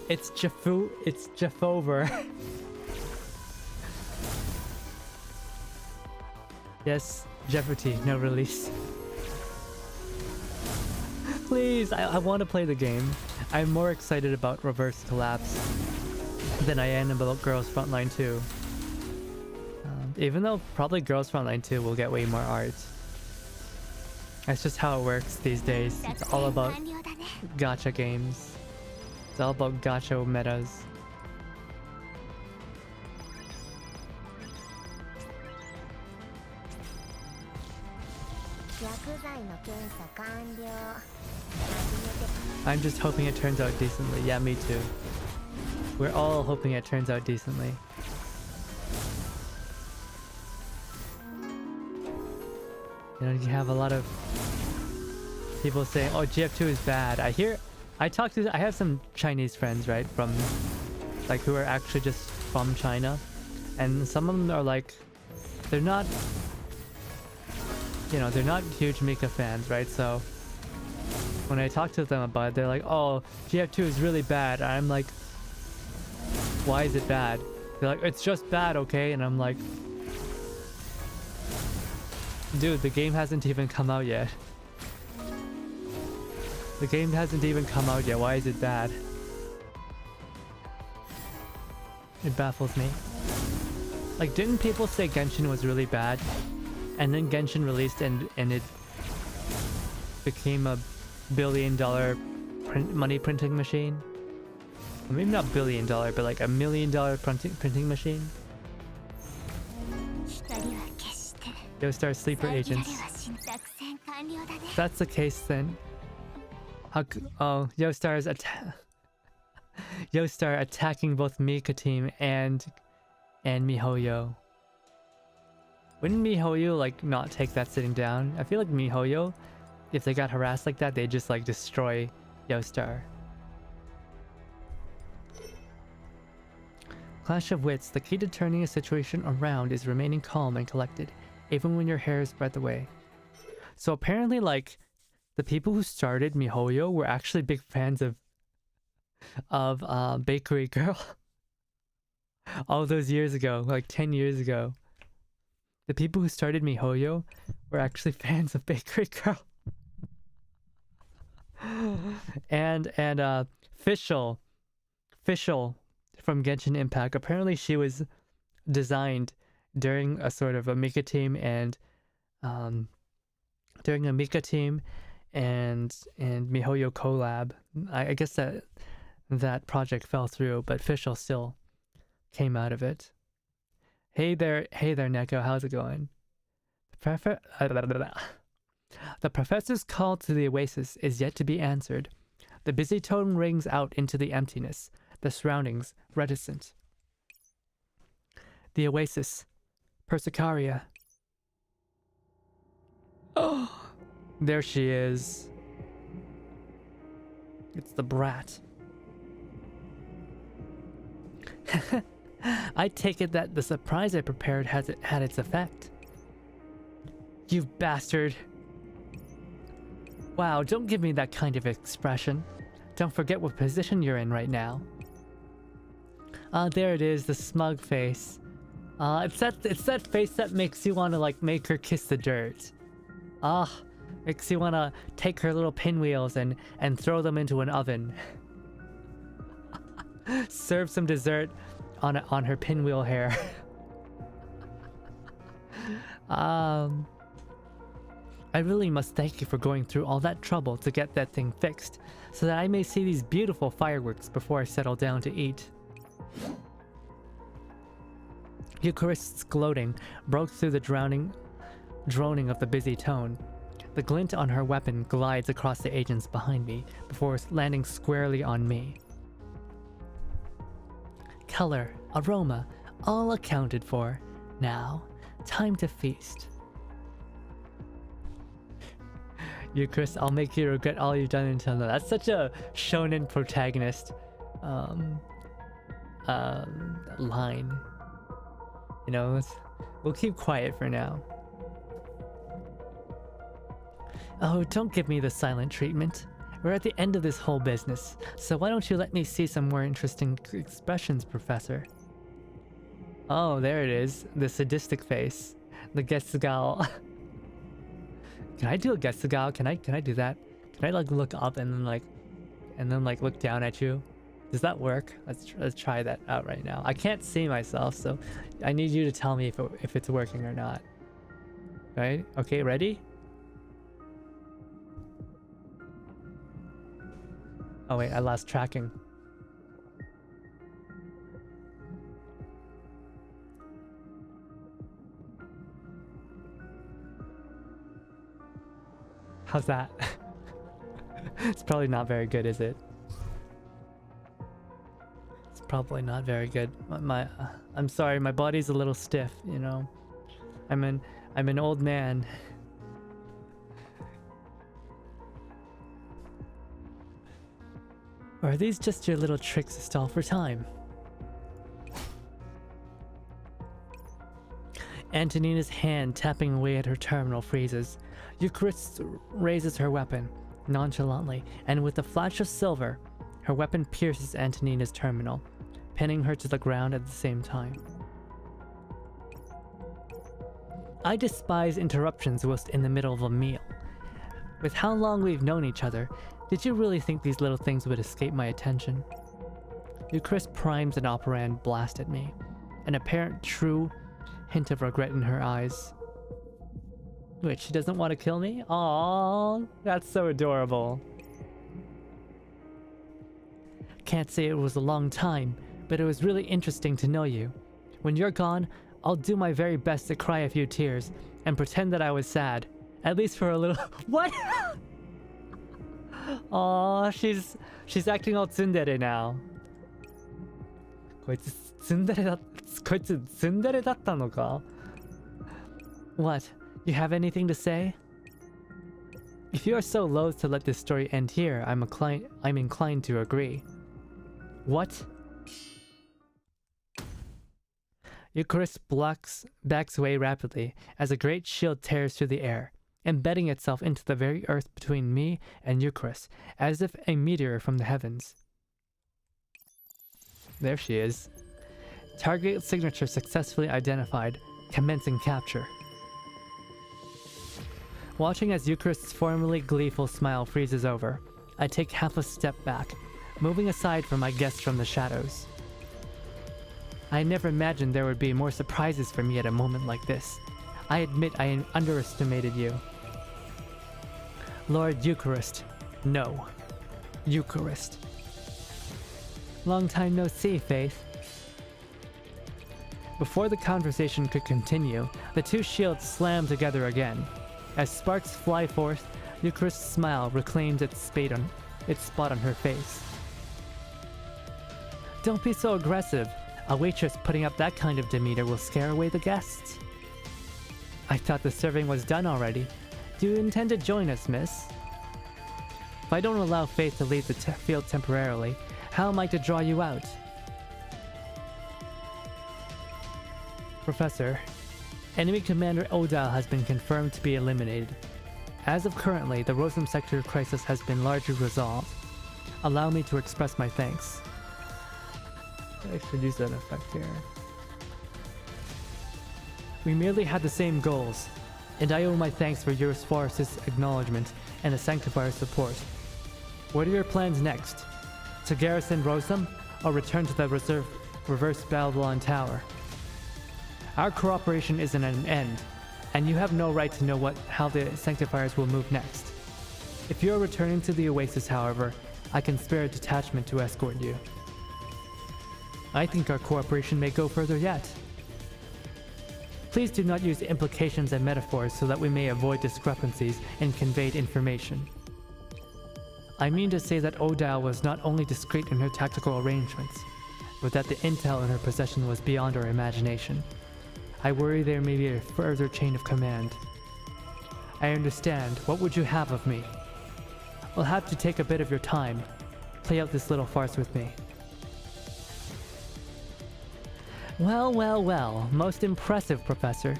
It's Jaffu. It's Jaffover. Yes, Jeopardy, no release. Please, I want to play the game. I'm more excited about Reverse Collapse than I am about Girls Frontline 2. Even though probably Girls Frontline 2 will get way more art. That's just how it works these days. It's all about gacha games. It's all about gacha metas. I'm just hoping it turns out decently. Yeah, me too. We're all hoping it turns out decently. You know, you have a lot of people saying, oh, GF2 is bad. I have some Chinese friends, right, from, like, who are actually just from China. And some of them are like, they're not, you know, they're not huge Mika fans, right? So when I talk to them about it, they're like, oh, GF2 is really bad. And I'm like, why is it bad? They're like, it's just bad, okay? And I'm like, dude, the game hasn't even come out yet. The game hasn't even come out yet. Why is it bad? It baffles me. Like, didn't people say Genshin was really bad? And then Genshin released and it became a billion-dollar money printing machine? Or maybe not billion-dollar, but like $1 million printing machine? Yostar sleeper agents. If that's the case, then Yostar attacking both Mika Team and MiHoYo. Wouldn't MiHoYo like not take that sitting down? I feel like MiHoYo, if they got harassed like that, they just like destroy Yostar. Clash of Wits. The key to turning a situation around is remaining calm and collected, even when your hair is spread away. So apparently, like, the people who started MiHoYo were actually big fans of Bakery Girl. All those years ago, like 10 years ago. The people who started MiHoYo were actually fans of Bakery Girl. and Fischl from Genshin Impact. Apparently she was designed during a sort of a Mika Team and MiHoYo collab. I guess that project fell through, but Fischl still came out of it. Hey there, Neko, how's it going? The professor's call to the oasis is yet to be answered. The busy tone rings out into the emptiness, the surroundings reticent. The oasis. Persicaria. Oh! There she is. It's the brat. I take it that the surprise I prepared had its effect. You bastard. Wow, don't give me that kind of expression. Don't forget what position you're in right now. There it is, the smug face. It's that face that makes you want to like make her kiss the dirt. Makes you want to take her little pinwheels and throw them into an oven. Serve some dessert on her pinwheel hair. I really must thank you for going through all that trouble to get that thing fixed, so that I may see these beautiful fireworks before I settle down to eat. Eucharist's gloating broke through the droning of the busy tone. The glint on her weapon glides across the agents behind me before landing squarely on me. Color, aroma, all accounted for. Now, time to feast. Eucharist, I'll make you regret all you've done until now. That's such a shonen protagonist line. You know, we'll keep quiet for now. Oh, don't give me the silent treatment. We're at the end of this whole business, so why don't you let me see some more interesting expressions, Professor? Oh, there it is. The sadistic face. The Getsugal. Can I do a Getsugal? Can I do that? Can I like look up and then look down at you? Does that work? Let's try that out right now. I can't see myself, so I need you to tell me if it's working or not. Right? Okay, ready? Oh wait, I lost tracking. How's that? It's probably not very good, is it? It's probably not very good. I'm sorry, my body's a little stiff, you know. I'm an old man. Or are these just your little tricks to stall for time? Antonina's hand tapping away at her terminal freezes. Eucharist raises her weapon, nonchalantly, and with a flash of silver, her weapon pierces Antonina's terminal, pinning her to the ground at the same time. I despise interruptions whilst in the middle of a meal. With how long we've known each other, did you really think these little things would escape my attention? Eucharist primes an operand blast at me, an apparent true hint of regret in her eyes. Wait, she doesn't want to kill me? Aww, that's so adorable. Can't say it was a long time, but it was really interesting to know you. When you're gone, I'll do my very best to cry a few tears and pretend that I was sad, at least for a little. What? Aww, she's acting all tsundere now. こいつツンデレだったのか? What? You have anything to say? If you are so loath to let this story end here, I'm inclined to agree. What? Eucharist backs away rapidly as a great shield tears through the air, embedding itself into the very earth between me and Eucharist, as if a meteor from the heavens. There she is. Target signature successfully identified. Commencing capture. Watching as Eucharist's formerly gleeful smile freezes over, I take half a step back, moving aside from my guests from the shadows. I never imagined there would be more surprises for me at a moment like this. I admit I underestimated you. Lord Eucharist. No. Eucharist. Long time no see, Faith. Before the conversation could continue, the two shields slam together again. As sparks fly forth, Eucharist's smile reclaims its spot on her face. Don't be so aggressive. A waitress putting up that kind of demeanor will scare away the guests. I thought the serving was done already. Do you intend to join us, miss? If I don't allow Faith to leave the field temporarily, how am I to draw you out? Professor, enemy commander Odal has been confirmed to be eliminated. As of currently, the Rosum sector crisis has been largely resolved. Allow me to express my thanks. I should use that effect here. We merely had the same goals, and I owe my thanks for your Forest's acknowledgement and the Sanctifier's support. What are your plans next? To garrison Rosum, or return to the reverse Babylon Tower? Our cooperation is at an end, and you have no right to know how the Sanctifiers will move next. If you are returning to the Oasis, however, I can spare a detachment to escort you. I think our cooperation may go further yet. Please do not use implications and metaphors so that we may avoid discrepancies in conveyed information. I mean to say that Odal was not only discreet in her tactical arrangements, but that the intel in her possession was beyond our imagination. I worry there may be a further chain of command. I understand. What would you have of me? I'll have to take a bit of your time. Play out this little farce with me. Well, well, well. Most impressive, Professor.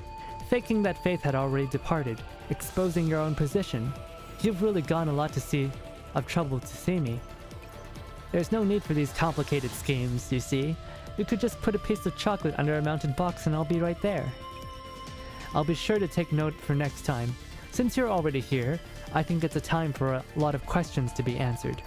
Faking that Faith had already departed, exposing your own position. You've really gone a lot of trouble to see me. There's no need for these complicated schemes, you see. You could just put a piece of chocolate under a mounted box and I'll be right there. I'll be sure to take note for next time. Since you're already here, I think it's a time for a lot of questions to be answered.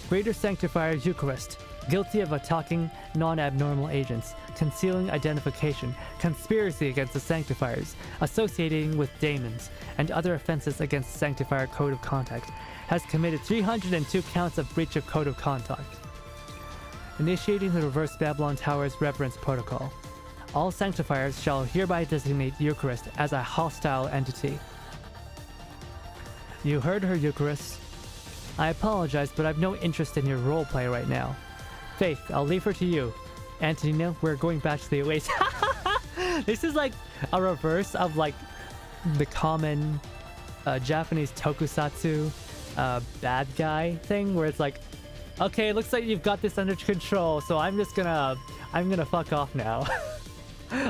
Greater Sanctifier Eucharist, guilty of attacking non-abnormal agents, concealing identification, conspiracy against the Sanctifiers, associating with daemons, and other offenses against the Sanctifier Code of Conduct, has committed 302 counts of breach of Code of Conduct. Initiating the Reverse Babylon Tower's Reverence Protocol. All Sanctifiers shall hereby designate Eucharist as a hostile entity. You heard her, Eucharist. I apologize, but I've no interest in your roleplay right now. Faith, I'll leave her to you. Antonina, we're going back to the Oasis. This is like a reverse of like the common Japanese tokusatsu bad guy thing, where it's like, okay, it looks like you've got this under control, so I'm gonna fuck off now.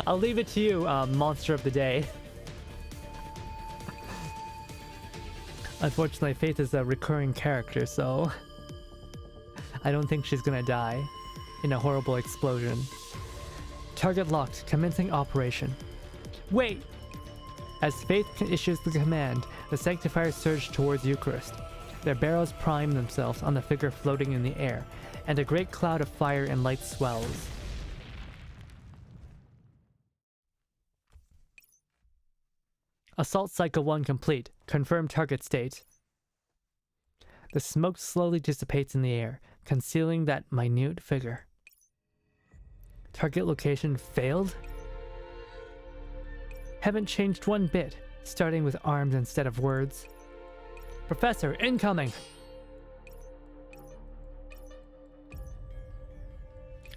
I'll leave it to you, monster of the day. Unfortunately, Faith is a recurring character, so I don't think she's gonna die in a horrible explosion. Target locked, commencing operation. Wait! As Faith issues the command, the Sanctifiers surge towards Eucharist. Their barrels prime themselves on the figure floating in the air, and a great cloud of fire and light swells. Assault Cycle 1 complete. Confirm target state. The smoke slowly dissipates in the air, concealing that minute figure. Target location failed? Haven't changed one bit, starting with arms instead of words. Professor, incoming!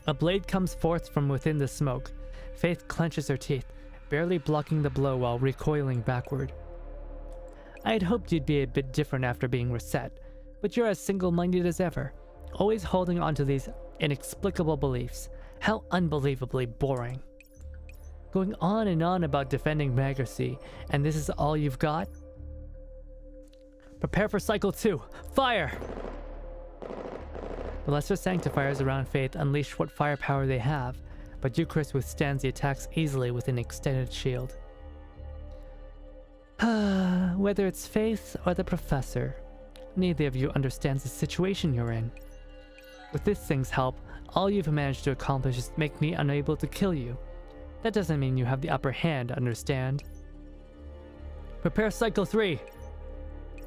A blade comes forth from within the smoke. Faith clenches her teeth, barely blocking the blow while recoiling backward. I had hoped you'd be a bit different after being reset, but you're as single-minded as ever, always holding on to these inexplicable beliefs. How unbelievably boring. Going on and on about defending Backseating, and this is all you've got? Prepare for Cycle 2! Fire! The lesser Sanctifiers around Faith unleash what firepower they have, but Eucharist withstands the attacks easily with an extended shield. Whether it's Faith or the Professor, neither of you understands the situation you're in. With this thing's help, all you've managed to accomplish is make me unable to kill you. That doesn't mean you have the upper hand, understand? Prepare Cycle 3!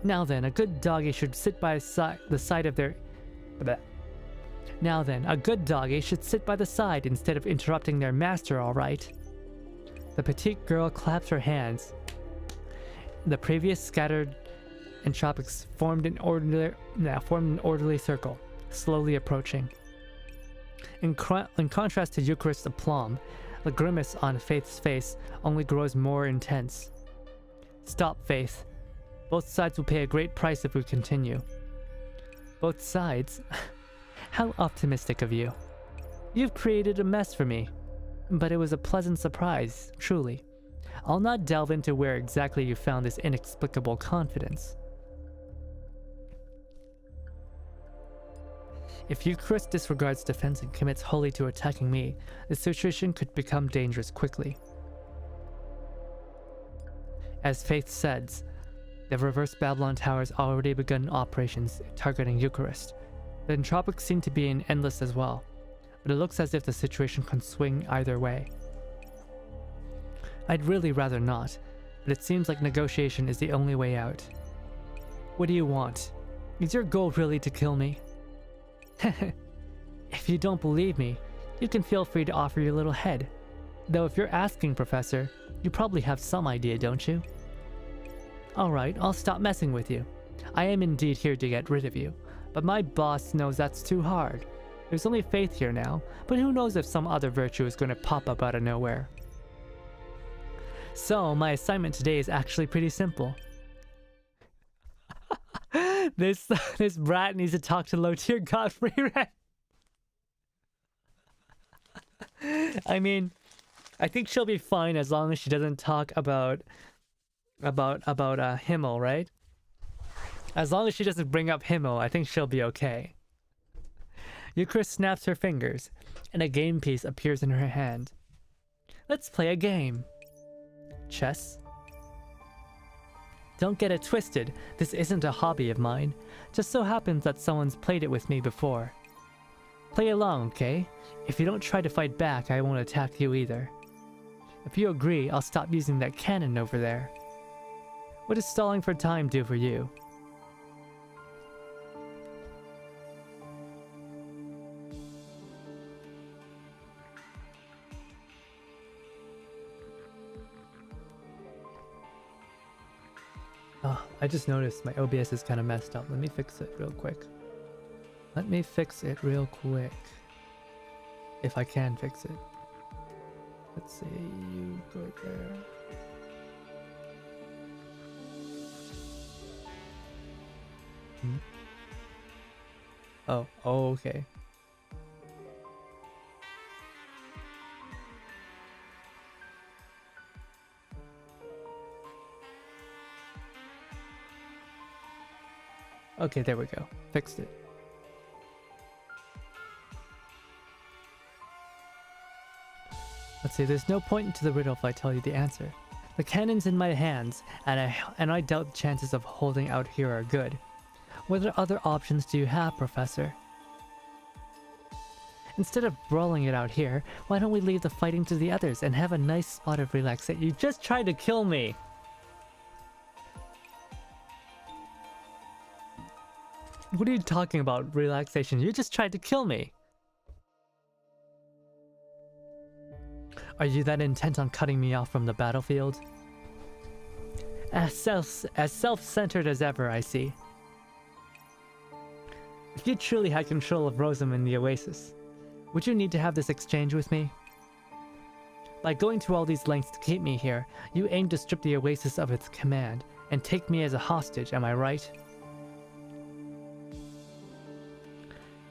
Now then, a good doggy should sit by the side of their... Now then, a good doggy should sit by the side instead of interrupting their master, alright? The petite girl claps her hands. The previous scattered entropics formed an orderly circle, slowly approaching. In contrast to Eucharist's aplomb, the grimace on Faith's face only grows more intense. Stop, Faith. Both sides will pay a great price if we continue. Both sides? How optimistic of you. You've created a mess for me. But it was a pleasant surprise, truly. I'll not delve into where exactly you found this inexplicable confidence. If Eucharist disregards defense and commits wholly to attacking me, the situation could become dangerous quickly. As Faith says, the reverse Babylon Tower has already begun operations targeting Eucharist. The entropics seem to be in endless as well, but it looks as if the situation can swing either way. I'd really rather not, but it seems like negotiation is the only way out. What do you want? Is your goal really to kill me? If you don't believe me, you can feel free to offer your little head. Though if you're asking, Professor, you probably have some idea, don't you? Alright, I'll stop messing with you. I am indeed here to get rid of you, but my boss knows that's too hard. There's only Faith here now, but who knows if some other virtue is going to pop up out of nowhere. So, my assignment today is actually pretty simple. This brat needs to talk to low-tier Godfrey Red. I mean, I think she'll be fine as long as she doesn't talk about Himmel, right? As long as she doesn't bring up Himmel, I think she'll be okay. Eucharist snaps her fingers, and a game piece appears in her hand. Let's play a game. Chess? Don't get it twisted, this isn't a hobby of mine. Just so happens that someone's played it with me before. Play along, okay? If you don't try to fight back, I won't attack you either. If you agree, I'll stop using that cannon over there. What does stalling for time do for you? Oh, I just noticed my OBS is kind of messed up. Let me fix it real quick. If I can fix it. Let's see, you go there. Oh, okay. Okay, there we go. Fixed it. Let's see, there's no point into the riddle if I tell you the answer. The cannon's in my hands, and I doubt the chances of holding out here are good. What other options do you have, Professor? Instead of brawling it out here, why don't we leave the fighting to the others and have a nice spot of relaxation? You just tried to kill me! What are you talking about, relaxation? You just tried to kill me! Are you that intent on cutting me off from the battlefield? As self-centered as ever, I see. If you truly had control of Rosam in the Oasis, would you need to have this exchange with me? By going to all these lengths to keep me here, you aim to strip the Oasis of its command and take me as a hostage, am I right?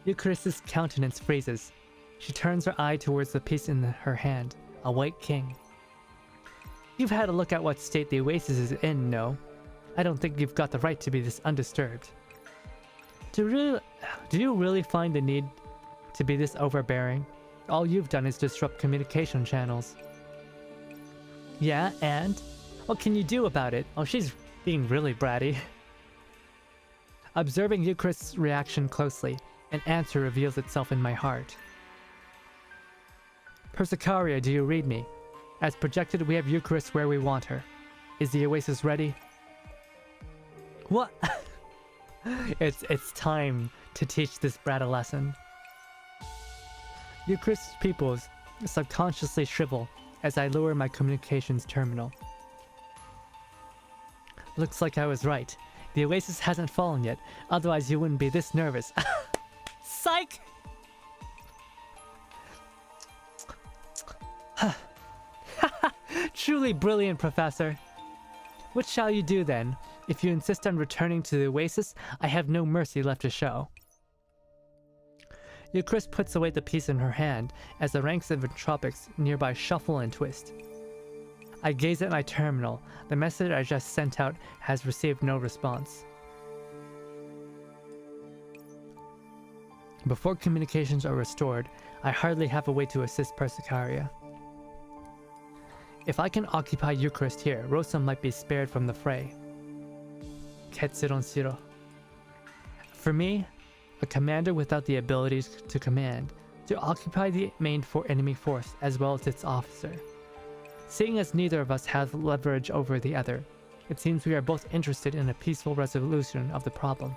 Eucharist's countenance freezes. She turns her eye towards the piece in her hand, a white king. You've had a look at what state the Oasis is in, no? I don't think you've got the right to be this undisturbed. Do you really find the need to be this overbearing? All you've done is disrupt communication channels. Yeah, and? What can you do about it? Oh, she's being really bratty. Observing Eucharist's reaction closely, an answer reveals itself in my heart. Persicaria, do you read me? As projected, we have Eucharist where we want her. Is the Oasis ready? What? It's time to teach this brat a lesson. Eucharist's pupils subconsciously shrivel as I lower my communications terminal. Looks like I was right. The Oasis hasn't fallen yet, otherwise you wouldn't be this nervous. Psych! Truly brilliant, Professor. What shall you do then? If you insist on returning to the oasis, I have no mercy left to show. Eucharist puts away the piece in her hand as the ranks of entropics nearby shuffle and twist. I gaze at my terminal. The message I just sent out has received no response. Before communications are restored, I hardly have a way to assist Persicaria. If I can occupy Eucharist here, Rosa might be spared from the fray. Ketsuron shiro. For me, a commander without the abilities to command, to occupy the main enemy force as well as its officer. Seeing as neither of us has leverage over the other, it seems we are both interested in a peaceful resolution of the problem.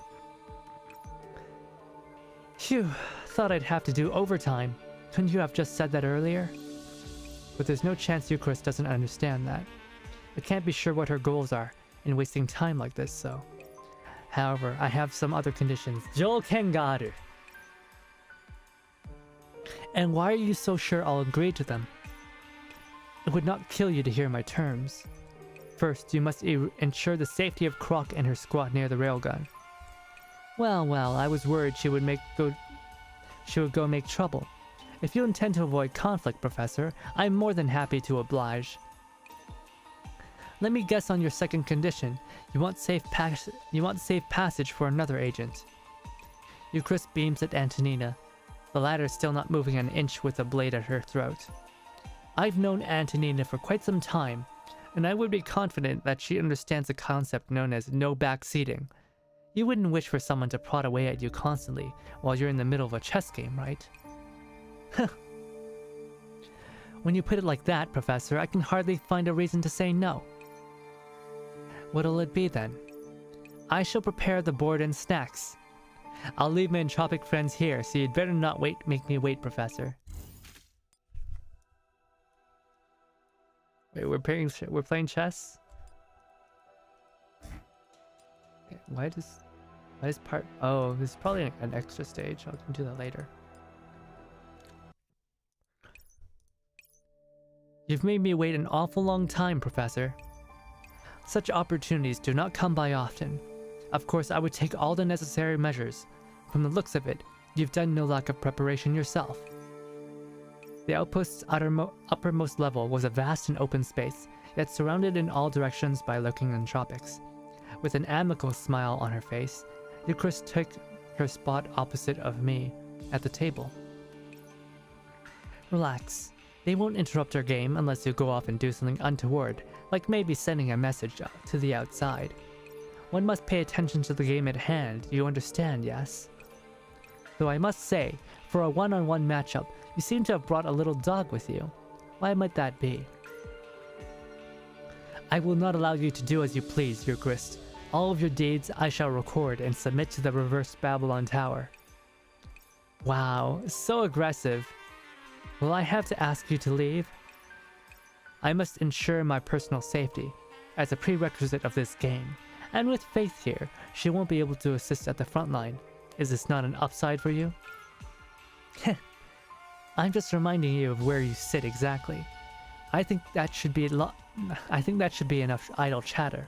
Phew, thought I'd have to do overtime. Couldn't you have just said that earlier? But there's no chance Eucharist doesn't understand that. I can't be sure what her goals are in wasting time like this, so... However, I have some other conditions. Jouken ga aru. And why are you so sure I'll agree to them? It would not kill you to hear my terms. First, you must ensure the safety of Croc and her squad near the railgun. Well, I was worried she would go make trouble. If you intend to avoid conflict, Professor, I'm more than happy to oblige. Let me guess on your second condition. You want safe passage for another agent. Eucharist beams at Antonina, the latter still not moving an inch with a blade at her throat. I've known Antonina for quite some time, and I would be confident that she understands the concept known as no backseating. You wouldn't wish for someone to prod away at you constantly while you're in the middle of a chess game, right? When you put it like that, Professor, I can hardly find a reason to say no. What'll it be then? I shall prepare the board and snacks. I'll leave my entropic friends here, so you'd better not make me wait, Professor. Wait, we're playing chess? Okay, why does part... Oh, this is probably an extra stage. I can do that later. You've made me wait an awful long time, Professor. Such opportunities do not come by often. Of course, I would take all the necessary measures. From the looks of it, you've done no lack of preparation yourself. The outpost's uppermost level was a vast and open space, yet surrounded in all directions by lurking entropics. With an amicable smile on her face, Eucharist took her spot opposite of me at the table. Relax. They won't interrupt our game unless you go off and do something untoward, like maybe sending a message to the outside. One must pay attention to the game at hand, you understand, yes? Though I must say, for a one-on-one matchup, you seem to have brought a little dog with you. Why might that be? I will not allow you to do as you please, Eucharist. All of your deeds I shall record and submit to the reversed Babylon Tower. Wow, so aggressive. Will I have to ask you to leave? I must ensure my personal safety, as a prerequisite of this game. And with Faith here, she won't be able to assist at the front line. Is this not an upside for you? I'm just reminding you of where you sit exactly. I think that should be enough idle chatter.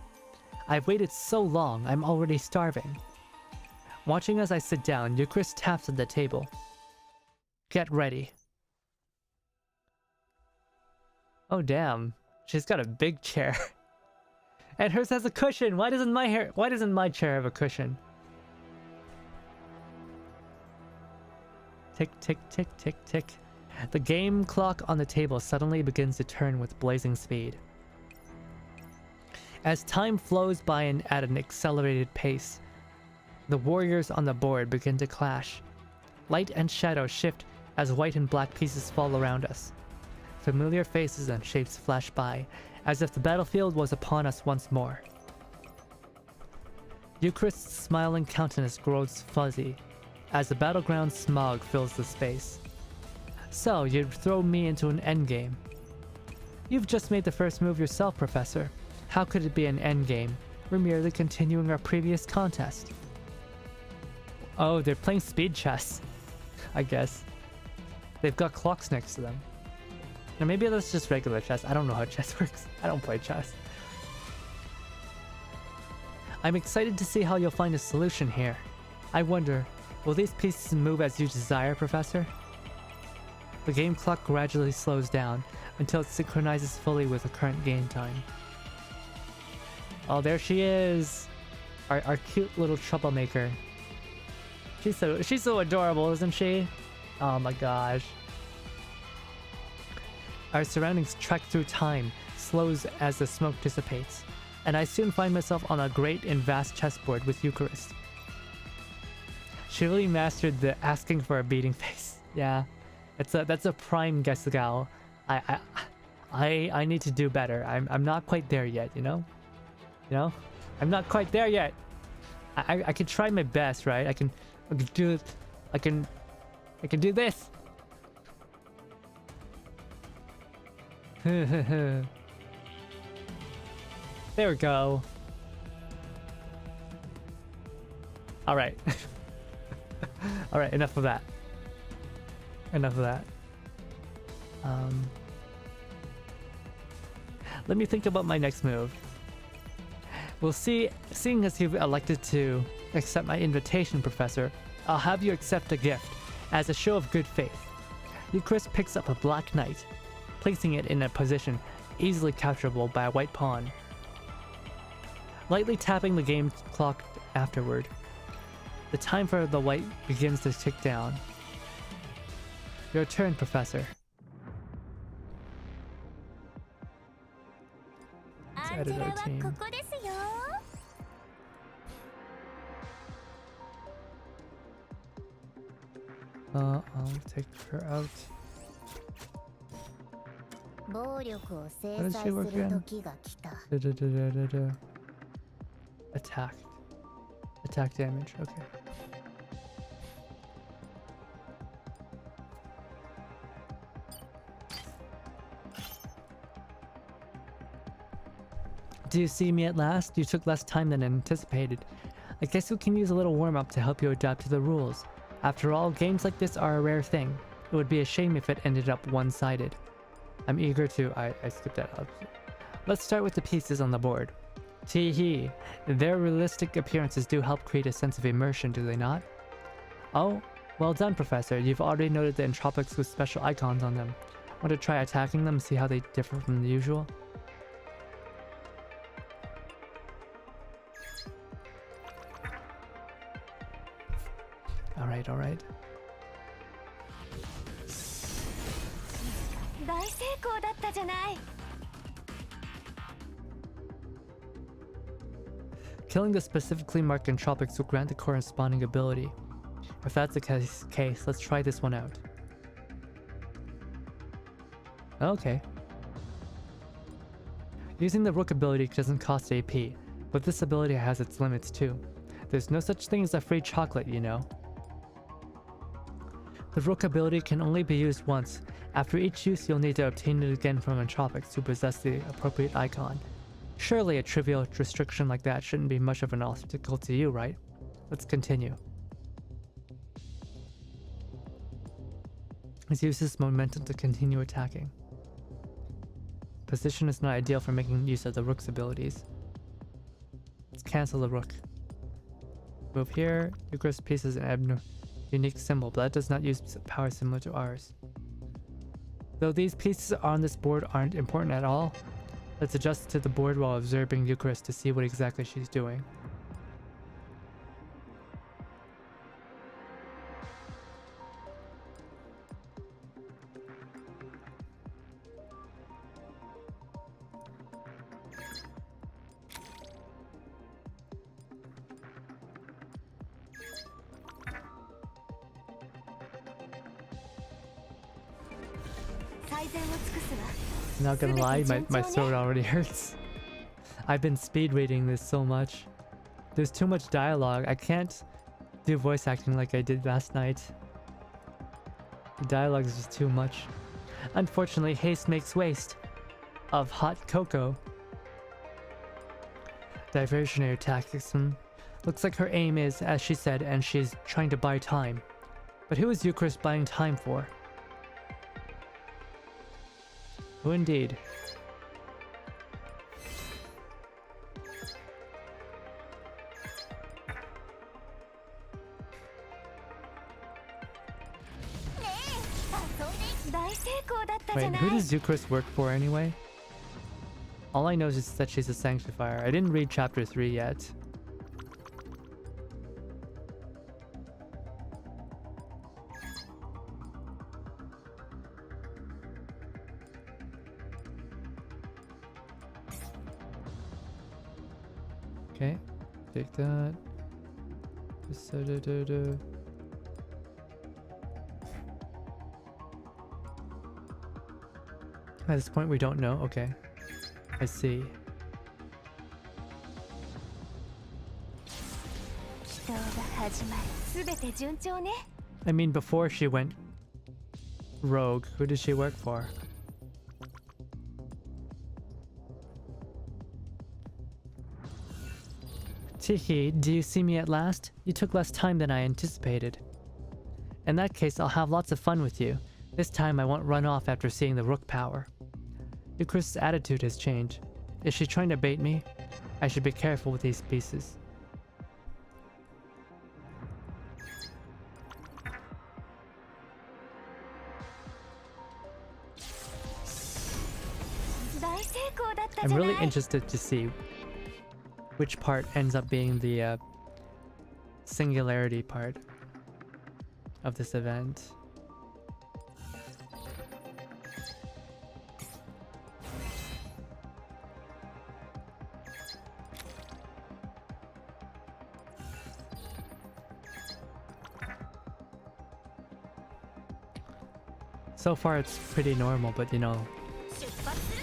I've waited so long, I'm already starving. Watching as I sit down, Eucharist taps at the table. Get ready. Oh damn, she's got a big chair. And hers has a cushion. Why doesn't my chair have a cushion? Tick, tick, tick, tick, tick. The game clock on the table suddenly begins to turn with blazing speed. As time flows by at an accelerated pace, the warriors on the board begin to clash. Light and shadow shift as white and black pieces fall around us. Familiar faces and shapes flash by, as if the battlefield was upon us once more. Eucharist's smiling countenance grows fuzzy, as the battleground smog fills the space. So, you'd throw me into an endgame. You've just made the first move yourself, Professor. How could it be an endgame? We're merely continuing our previous contest. Oh, they're playing speed chess, I guess. They've got clocks next to them. Or maybe that's just regular chess. I don't know how chess works. I don't play chess. I'm excited to see how you'll find a solution here. I wonder, will these pieces move as you desire, Professor? The game clock gradually slows down until it synchronizes fully with the current game time. Oh, there she is! Our cute little troublemaker. She's so adorable, isn't she? Oh my gosh. Our surroundings trek through time, slows as the smoke dissipates, and I soon find myself on a great and vast chessboard with Eucharist. She really mastered the asking for a beating face. Yeah, that's a prime Gesugal. I need to do better. I'm not quite there yet, you know? You know? I'm not quite there yet. I can try my best, right? I can do it. I can do this. There we go. All right. All right, enough of that. Enough of that. Let me think about my next move. We'll see. Seeing as you've elected to accept my invitation, Professor, I'll have you accept a gift as a show of good faith. Eucharist picks up a black knight, placing it in a position easily capturable by a white pawn. Lightly tapping the game clock afterward, the time for the white begins to tick down. Your turn, Professor. Let's edit our team. I'll take her out. How does she work again? Attack. Attack damage, okay. Do you see me at last? You took less time than anticipated. I guess we can use a little warm-up to help you adapt to the rules. After all, games like this are a rare thing. It would be a shame if it ended up one-sided. I'm eager to... I skipped that up. Let's start with the pieces on the board. Tee-hee. Their realistic appearances do help create a sense of immersion, do they not? Oh, well done, Professor. You've already noted the entropics with special icons on them. Want to try attacking them and see how they differ from the usual? Alright, alright. Killing the specifically marked entropics will grant the corresponding ability. If that's the case, let's try this one out. Okay. Using the Rook ability doesn't cost AP, but this ability has its limits too. There's no such thing as a free chocolate, you know. The Rook ability can only be used once. After each use, you'll need to obtain it again from entropics who possess the appropriate icon. Surely a trivial restriction like that shouldn't be much of an obstacle to you, right? Let's continue. Let's use this momentum to continue attacking. Position is not ideal for making use of the Rook's abilities. Let's cancel the Rook. Move here. Eucharist piece is an unique symbol, but that does not use power similar to ours. Though these pieces on this board aren't important at all, let's adjust to the board while observing Eucharist to see what exactly she's doing. Not gonna lie, my throat already hurts. I've been speed reading this so much. There's too much dialogue. I can't do voice acting like I did last night. The dialogue is just too much. Unfortunately, haste makes waste of hot cocoa. Diversionary tactics. Looks like her aim is, as she said, and she's trying to buy time. But who is Eucharist buying time for? Who indeed? Wait, who does Zucris work for anyway? All I know is that she's a sanctifier. I didn't read chapter 3 yet. Okay, take that. At this point we don't know. Okay, I see. I mean, before she went rogue, who did she work for? Tiki, do you see me at last? You took less time than I anticipated. In that case, I'll have lots of fun with you. This time I won't run off after seeing the rook power. Eucharist's attitude has changed. Is she trying to bait me? I should be careful with these pieces. I'm really interested to see which part ends up being the singularity part of this event. So far it's pretty normal, but you know,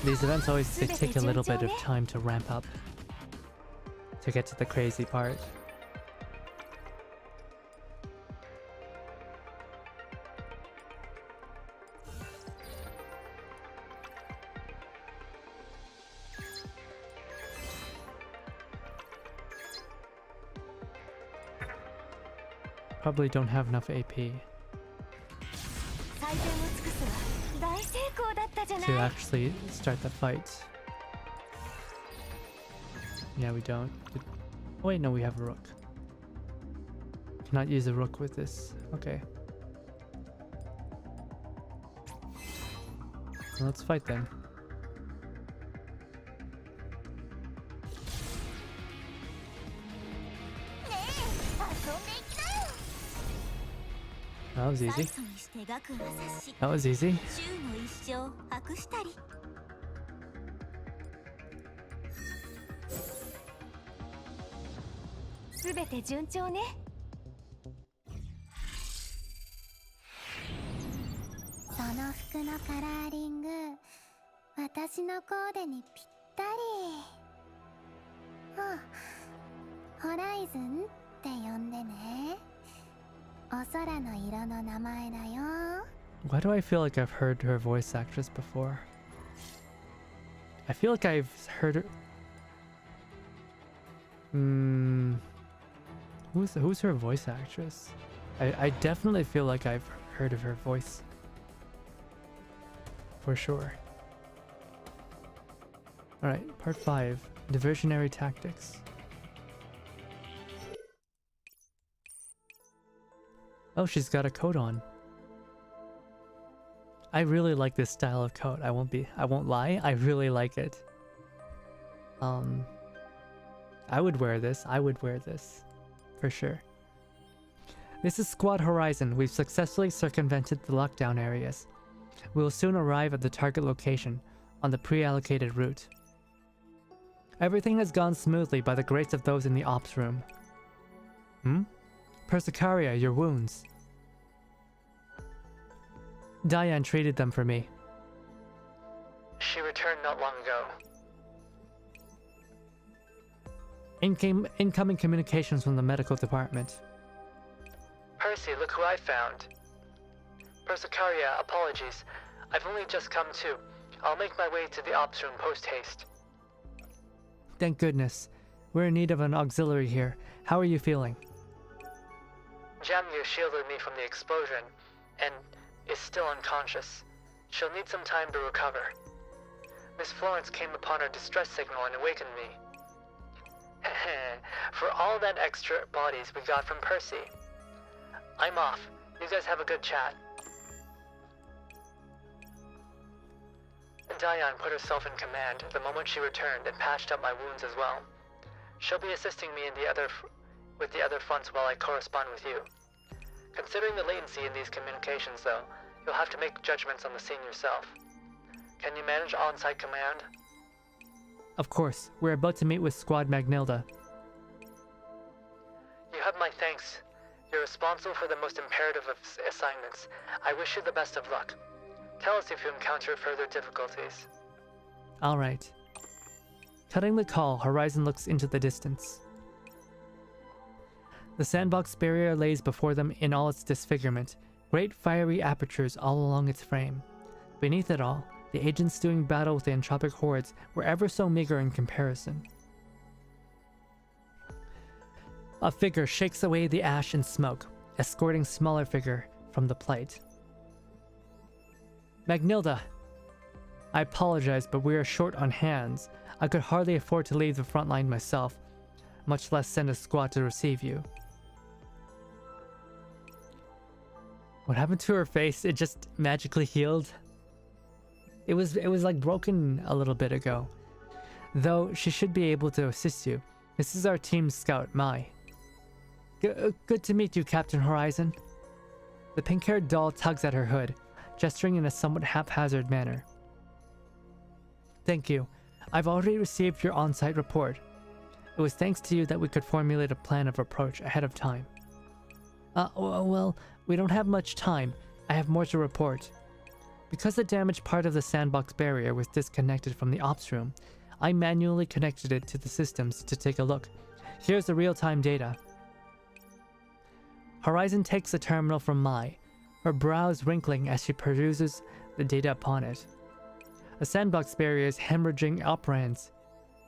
these events always take a little bit of time to ramp up to get to the crazy part. Probably don't have enough AP to actually start the fight. Yeah, we don't. Oh wait, no, we have a rook. Cannot use a rook with this. Okay. Well, let's fight then. That was easy. That was easy. Why do I feel like I've heard her voice actress before? I feel like I've heard her. Who's her voice actress? I definitely feel like I've heard of her voice. For sure. Alright, part 5. Diversionary tactics. Oh, she's got a coat on. I really like this style of coat. I won't lie. I really like it. I would wear this. I would wear this. For sure. This is Squad Horizon. We've successfully circumvented the lockdown areas. We will soon arrive at the target location on the pre-allocated route. Everything has gone smoothly by the grace of those in the ops room. Persicaria, your wounds. Diane treated them for me. She returned not long ago. Incoming communications from the medical department. Percy, look who I found. Persicaria, apologies. I've only just come to. I'll make my way to the ops room post-haste. Thank goodness. We're in need of an auxiliary here. How are you feeling? Jamyu shielded me from the explosion, and is still unconscious. She'll need some time to recover. Miss Florence came upon her distress signal and awakened me. For all that extra bodies we got from Percy. I'm off. You guys have a good chat. Diane put herself in command the moment she returned and patched up my wounds as well. She'll be assisting me with the other fronts while I correspond with you. Considering the latency in these communications, though, you'll have to make judgments on the scene yourself. Can you manage on-site command? Of course, we're about to meet with Squad Magnilda. You have my thanks. You're responsible for the most imperative of assignments. I wish you the best of luck. Tell us if you encounter further difficulties. Alright. Cutting the call, Horizon looks into the distance. The sandbox barrier lays before them in all its disfigurement, great fiery apertures all along its frame. Beneath it all, the agents doing battle with the entropic hordes were ever so meager in comparison. A figure shakes away the ash and smoke, escorting smaller figure from the plate. Magnilda! I apologize, but we are short on hands. I could hardly afford to leave the front line myself, much less send a squad to receive you. What happened to her face? It just magically healed? It was like broken a little bit ago. Though she should be able to assist you. This is our team scout, Mai. Good to meet you, Captain Horizon. The pink-haired doll tugs at her hood, gesturing in a somewhat haphazard manner. Thank you. I've already received your on-site report. It was thanks to you that we could formulate a plan of approach ahead of time. Well, we don't have much time. I have more to report. Because the damaged part of the sandbox barrier was disconnected from the ops room, I manually connected it to the systems to take a look. Here's the real-time data. Horizon takes the terminal from Mai, her brows wrinkling as she peruses the data upon it. The sandbox barrier is hemorrhaging operands.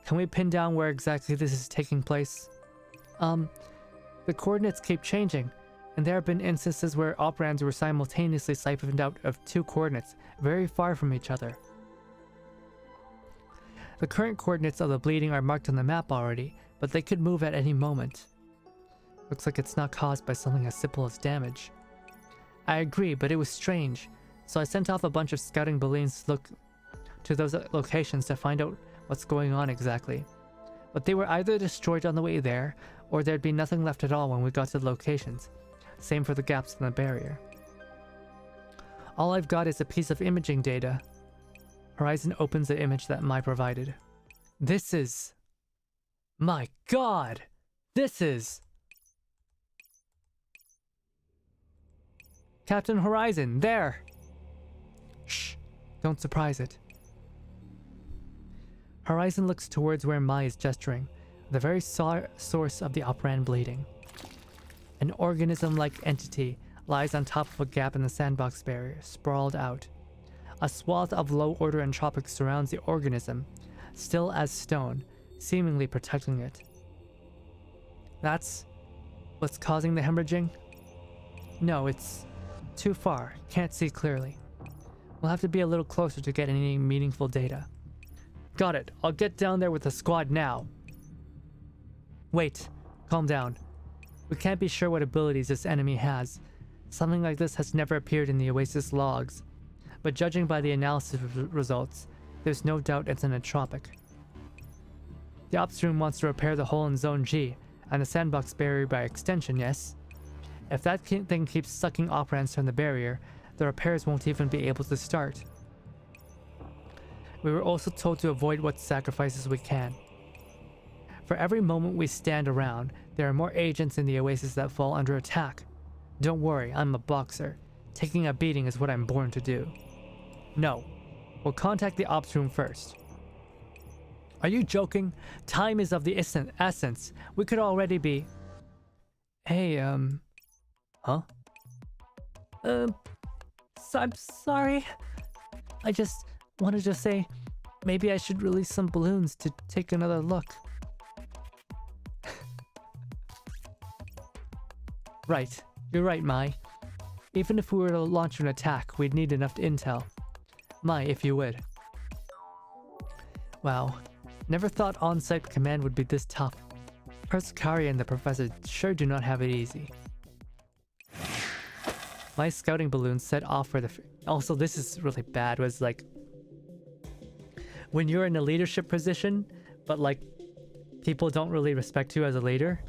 Can we pin down where exactly this is taking place? The coordinates keep changing, and there have been instances where operands were simultaneously siphoned out of two coordinates very far from each other. The current coordinates of the bleeding are marked on the map already, but they could move at any moment. Looks like it's not caused by something as simple as damage. I agree, but it was strange, so I sent off a bunch of scouting balloons to look to those locations to find out what's going on exactly. But they were either destroyed on the way there, or there'd be nothing left at all when we got to the locations. Same for the gaps in the barrier. All I've got is a piece of imaging data. Horizon opens the image that Mai provided. This is... My God! This is... Captain Horizon, there! Shh, don't surprise it. Horizon looks towards where Mai is gesturing, the very source of the operand bleeding. An organism-like entity lies on top of a gap in the sandbox barrier, sprawled out. A swath of low-order entropics surrounds the organism, still as stone, seemingly protecting it. That's what's causing the hemorrhaging? No, it's too far. Can't see clearly. We'll have to be a little closer to get any meaningful data. Got it. I'll get down there with the squad now. Wait. Calm down. We can't be sure what abilities this enemy has. Something like this has never appeared in the Oasis logs. But judging by the analysis results, there's no doubt it's an entropic. The ops room wants to repair the hole in Zone G, and the sandbox barrier by extension, yes? If that thing keeps sucking operands from the barrier, the repairs won't even be able to start. We were also told to avoid what sacrifices we can. For every moment we stand around, there are more agents in the Oasis that fall under attack. Don't worry, I'm a boxer. Taking a beating is what I'm born to do. No. We'll contact the ops room first. Are you joking? Time is of the essence. We could already be... Hey, Huh? I'm sorry. I just wanted to say, maybe I should release some balloons to take another look. Right. You're right, Mai. Even if we were to launch an attack, we'd need enough intel. Mai, if you would. Wow. Never thought on-site command would be this tough. Persicaria and the professor sure do not have it easy. My scouting balloon set off for the... Also, this is really bad. Was like... when you're in a leadership position, but like people don't really respect you as a leader,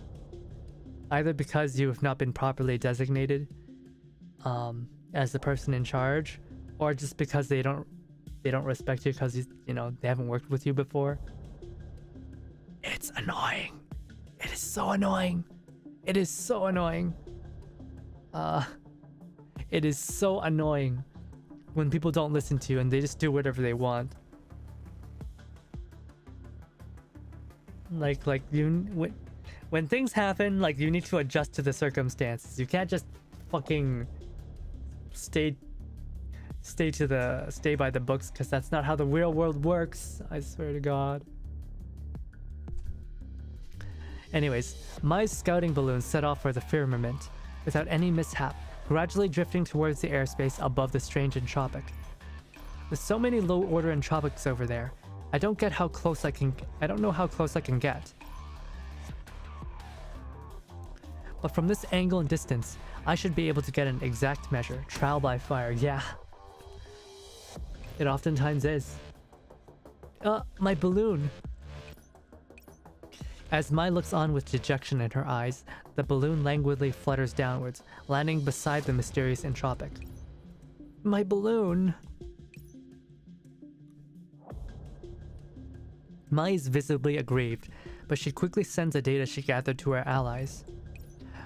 either because you have not been properly designated as the person in charge, or just because they don't respect you because you know they haven't worked with you before. It's annoying. It is so annoying. It is so annoying. It is so annoying when people don't listen to you and they just do whatever they want. Like you when things happen, like you need to adjust to the circumstances. You can't just fucking stay by the books, because that's not how the real world works. I swear to God. Anyways, my scouting balloon set off for the firmament without any mishap, gradually drifting towards the airspace above the strange entropic. With so many low-order entropics over there, I don't know how close I can get. But from this angle and distance, I should be able to get an exact measure. Trial by fire, yeah. It oftentimes is. My balloon. As Mai looks on with dejection in her eyes, the balloon languidly flutters downwards, landing beside the mysterious entropic. My balloon. Mai is visibly aggrieved, but she quickly sends the data she gathered to her allies.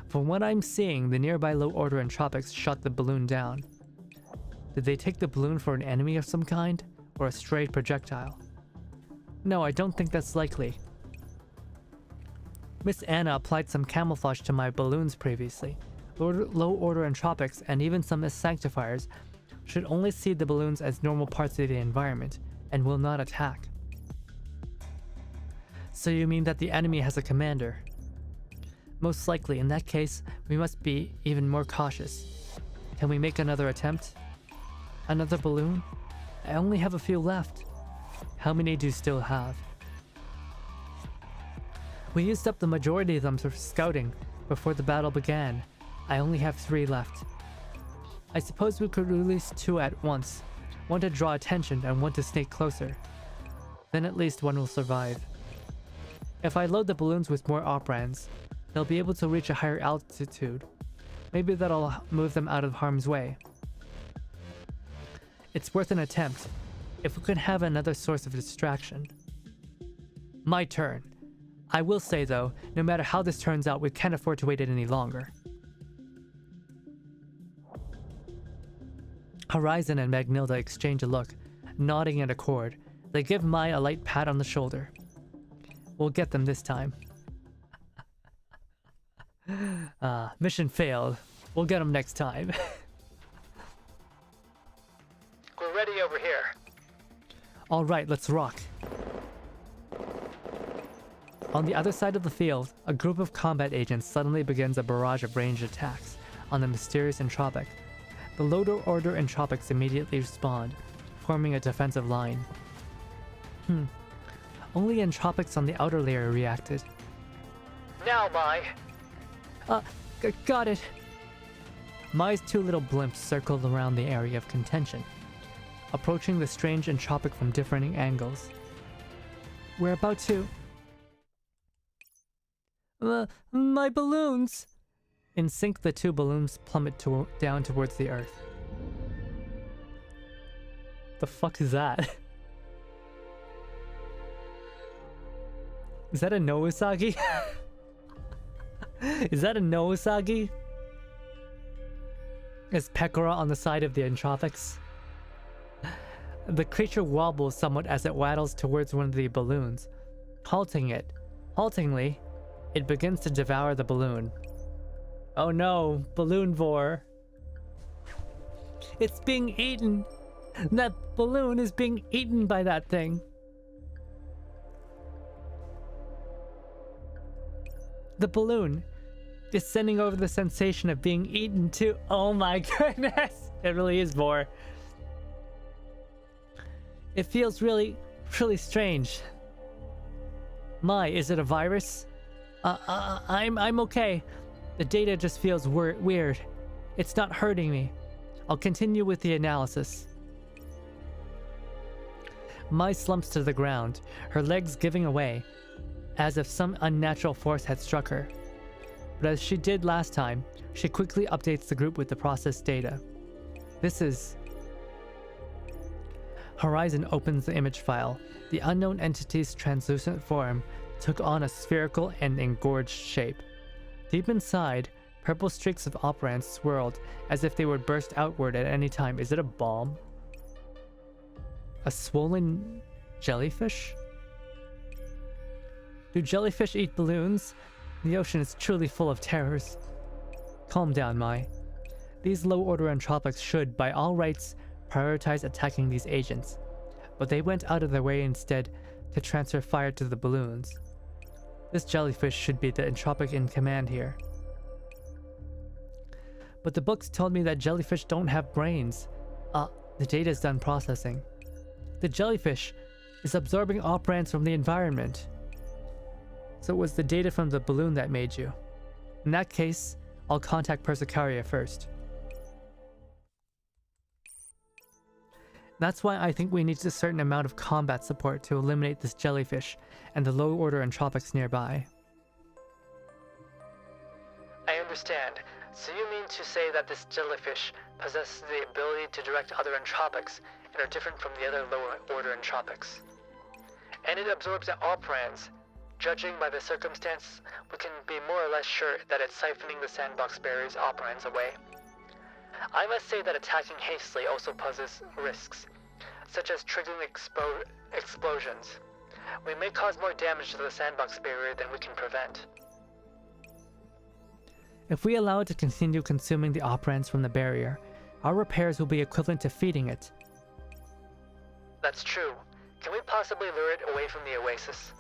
From what I'm seeing, the nearby low-order entropics shot the balloon down. Did they take the balloon for an enemy of some kind, or a strayed projectile? No, I don't think that's likely. Miss Anna applied some camouflage to my balloons previously. Low-order entropics and even some sanctifiers should only see the balloons as normal parts of the environment, and will not attack. So you mean that the enemy has a commander? Most likely, in that case, we must be even more cautious. Can we make another attempt? Another balloon? I only have a few left. How many do you still have? We used up the majority of them for scouting before the battle began. I only have 3 left. I suppose we could release 2 at once. One to draw attention and one to sneak closer. Then at least one will survive. If I load the balloons with more operands, they'll be able to reach a higher altitude. Maybe that'll move them out of harm's way. It's worth an attempt, if we could have another source of distraction. My turn. I will say though, no matter how this turns out, we can't afford to wait it any longer. Horizon and Magnilda exchange a look, nodding in accord. They give Mai a light pat on the shoulder. We'll get them this time. Mission failed. We'll get them next time. We're ready over here. Alright, let's rock. On the other side of the field, a group of combat agents suddenly begins a barrage of ranged attacks on the mysterious entropic. The lower order entropics immediately respond, forming a defensive line. Only entropics on the outer layer reacted. Now, Mai. Got it. Mai's 2 little blimps circled around the area of contention, approaching the strange entropic from differing angles. We're about to... my balloons! In sync, the 2 balloons plummet down towards the earth. The fuck is that? Is that a Nousagi? Is that a Nousagi? Is Pekora on the side of the entropics? The creature wobbles somewhat as it waddles towards one of the balloons. Haltingly, it begins to devour the balloon. Oh no, balloon vor. It's being eaten! That balloon is being eaten by that thing. The balloon is sending over the sensation of being eaten too. Oh my goodness! It really is vor. It feels really, really strange. Mai, is it a virus? I'm okay. The data just feels weird. It's not hurting me. I'll continue with the analysis. Mai slumps to the ground, her legs giving away, as if some unnatural force had struck her. But as she did last time, she quickly updates the group with the processed data. This is... Horizon opens the image file. The unknown entity's translucent form took on a spherical and engorged shape. Deep inside, purple streaks of operands swirled as if they would burst outward at any time. Is it a bomb? A swollen jellyfish? Do jellyfish eat balloons? The ocean is truly full of terrors. Calm down, Mai. These low-order entropics should, by all rights, prioritize attacking these agents, but they went out of their way instead to transfer fire to the balloons. This jellyfish should be the entropic in command here. But the books told me that jellyfish don't have brains. The data's done processing. The jellyfish is absorbing operands from the environment. So it was the data from the balloon that made you. In that case, I'll contact Persicaria first. That's why I think we need a certain amount of combat support to eliminate this jellyfish and the low-order entropics nearby. I understand. So you mean to say that this jellyfish possesses the ability to direct other entropics and are different from the other lower-order entropics. And it absorbs the operands. Judging by the circumstance, we can be more or less sure that it's siphoning the sandbox barrier's operands away. I must say that attacking hastily also poses risks, such as triggering explosions. We may cause more damage to the sandbox barrier than we can prevent. If we allow it to continue consuming the operands from the barrier, our repairs will be equivalent to feeding it. That's true. Can we possibly lure it away from the oasis?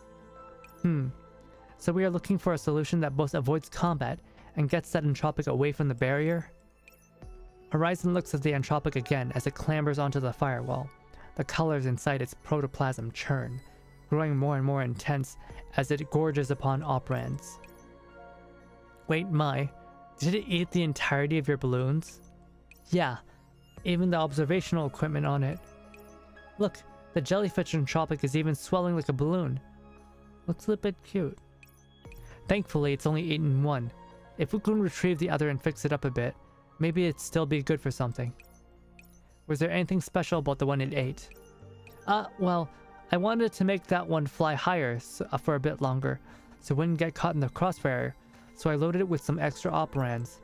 So we are looking for a solution that both avoids combat and gets that entropic away from the barrier? Horizon looks at the entropic again as it clambers onto the firewall. The colors inside its protoplasm churn, growing more and more intense as it gorges upon operands. Wait, Mai, did it eat the entirety of your balloons? Yeah, even the observational equipment on it. Look, the jellyfish entropic is even swelling like a balloon. Looks a bit cute. Thankfully, it's only eaten one. If we can retrieve the other and fix it up a bit, maybe it'd still be good for something. Was there anything special about the one it ate? Well, I wanted to make that one fly higher for a bit longer, so it wouldn't get caught in the crossfire, so I loaded it with some extra operands.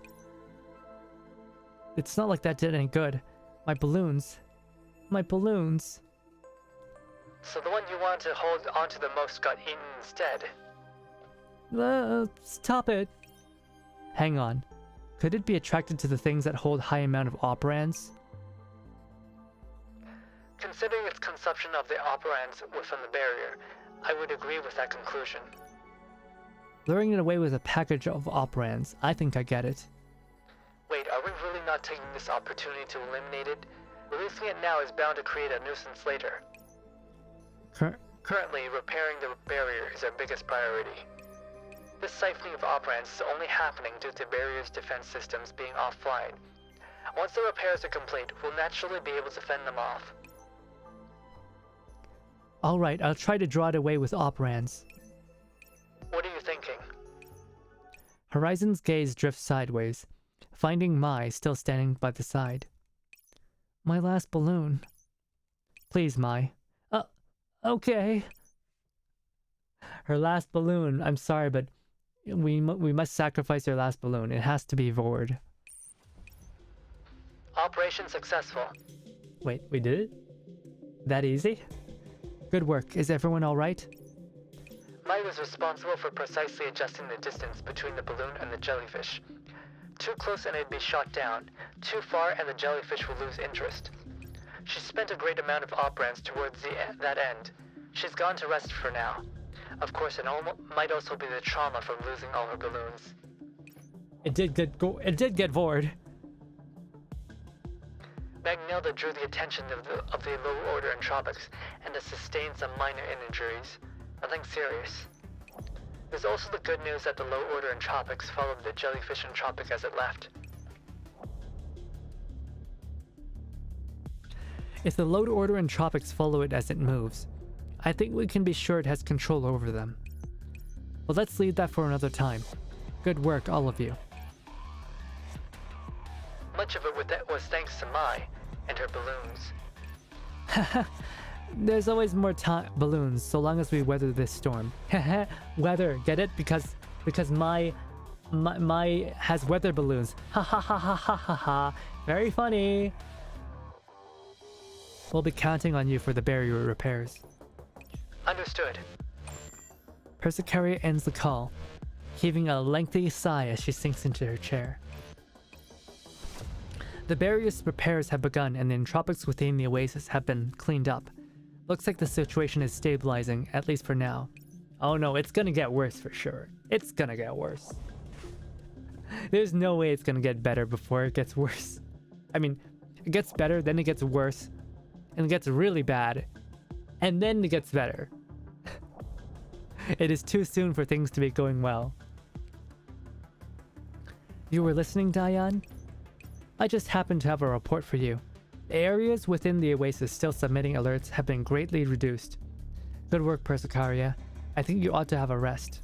It's not like that did any good. My balloons. So the one you wanted to hold onto the most got eaten instead. Stop it. Hang on. Could it be attracted to the things that hold high amount of operands? Considering its consumption of the operands within the barrier, I would agree with that conclusion. Luring it away with a package of operands. I think I get it. Wait, are we really not taking this opportunity to eliminate it? Releasing it now is bound to create a nuisance later. Currently, repairing the barrier is our biggest priority. This siphoning of operands is only happening due to barrier's defense systems being offline. Once the repairs are complete, we'll naturally be able to fend them off. Alright, I'll try to draw it away with operands. What are you thinking? Horizon's gaze drifts sideways, finding Mai still standing by the side. My last balloon. Please, Mai. Okay. Her last balloon. I'm sorry, but we must sacrifice her last balloon. It has to be Vord. Operation successful. Wait, we did it? That easy? Good work. Is everyone alright? Mai was responsible for precisely adjusting the distance between the balloon and the jellyfish. Too close and it'd be shot down. Too far and the jellyfish will lose interest. She spent a great amount of operands towards that end. She's gone to rest for now. Of course, it might also be the trauma from losing all her balloons. It did get Vord. Magnilda drew the attention of the low-order entropics and has sustained some minor injuries. Nothing serious. There's also the good news that the low-order entropics followed the jellyfish entropic as it left. If the load order in Tropics follow it as it moves, I think we can be sure it has control over them. But let's leave that for another time. Good work, all of you. Much of it was thanks to Mai and her balloons. There's always more balloons, so long as we weather this storm. Weather, get it? Because my has weather balloons. Ha ha ha ha ha ha ha. Very funny. We'll be counting on you for the barrier repairs. Understood. Persicaria ends the call, heaving a lengthy sigh as she sinks into her chair. The barrier's repairs have begun and the entropics within the oasis have been cleaned up. Looks like the situation is stabilizing, at least for now. Oh no, it's gonna get worse for sure. It's gonna get worse. There's no way it's gonna get better before it gets worse. I mean, it gets better, then it gets worse, and it gets really bad, and then it gets better. It is too soon for things to be going well. You were listening, Diane? I just happened to have a report for you. The areas within the oasis still submitting alerts have been greatly reduced. Good work, Persicaria. I think you ought to have a rest.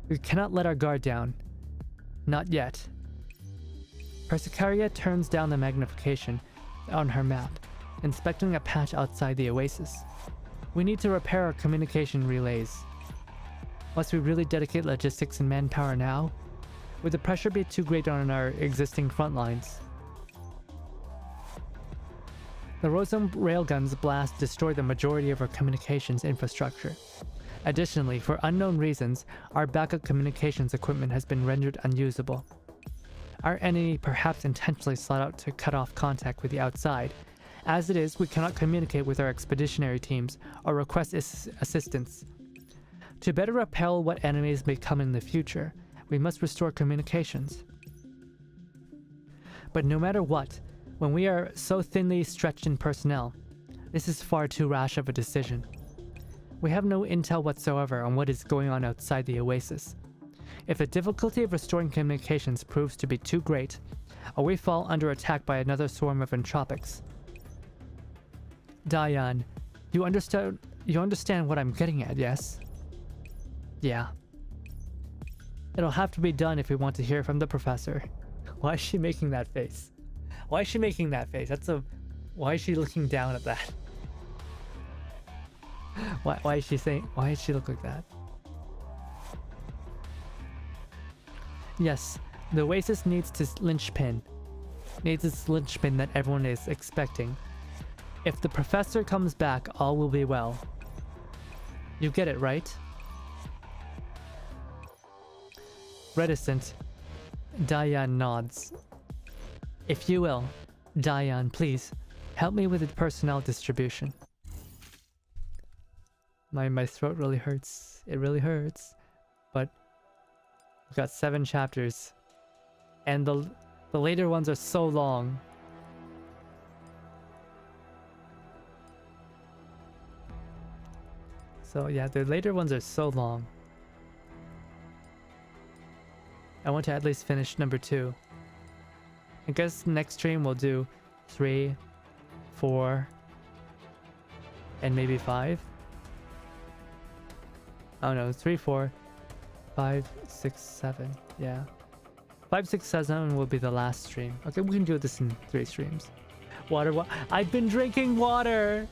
We cannot let our guard down. Not yet. Persicaria turns down the magnification on her map, inspecting a patch outside the oasis. We need to repair our communication relays. Must we really dedicate logistics and manpower now? Would the pressure be too great on our existing front lines? The Rosum railgun's blast destroyed the majority of our communications infrastructure. Additionally, for unknown reasons, our backup communications equipment has been rendered unusable. Our enemy perhaps intentionally sought out to cut off contact with the outside. As it is, we cannot communicate with our expeditionary teams or request assistance. To better repel what enemies may come in the future, we must restore communications. But no matter what, when we are so thinly stretched in personnel, this is far too rash of a decision. We have no intel whatsoever on what is going on outside the oasis. If the difficulty of restoring communications proves to be too great, or we fall under attack by another swarm of entropics. Diane, you understand what I'm getting at, yes? Yeah. It'll have to be done if we want to hear from the professor. Why is she making that face? Why is she making that face? Why is she looking down at that? Why is she look like that? Yes, the oasis needs its linchpin that everyone is expecting. If the professor comes back, all will be well. You get it, right? Reticent, Diane nods. If you will, Diane, please, help me with the personnel distribution. My throat really hurts. It really hurts. But we've got 7 chapters. And the later ones are so long. So yeah, the later ones are so long. I want to at least finish number 2. I guess next stream we'll do 3, 4, and maybe 5. Oh no, 3, 4, 5, 6, 7. Yeah. 5, 6, 7 will be the last stream. Okay, we can do this in 3 streams. Water. I've been drinking water!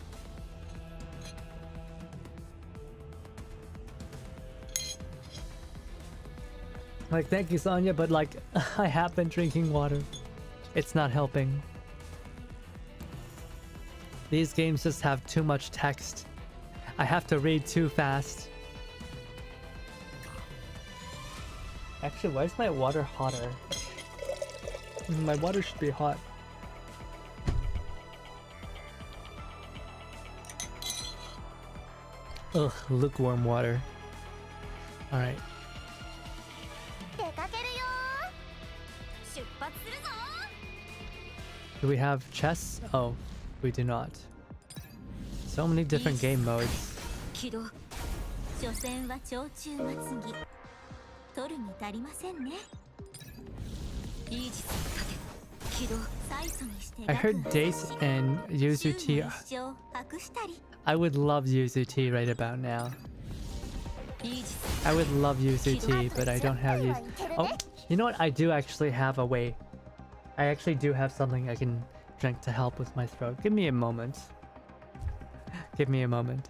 Like, thank you, Sonia, but like, I have been drinking water. It's not helping. These games just have too much text. I have to read too fast. Actually, why is my water hotter? My water should be hot. Ugh, lukewarm water. Alright. Do we have chess? Oh, we do not. So many different game modes. I heard Dace and Yuzu T. I would love Yuzu T right about now. I would love Yuzu T, but I don't have Yuzu. Oh, you know what? I do actually have a way. I actually do have something I can drink to help with my throat. Give me a moment. Give me a moment.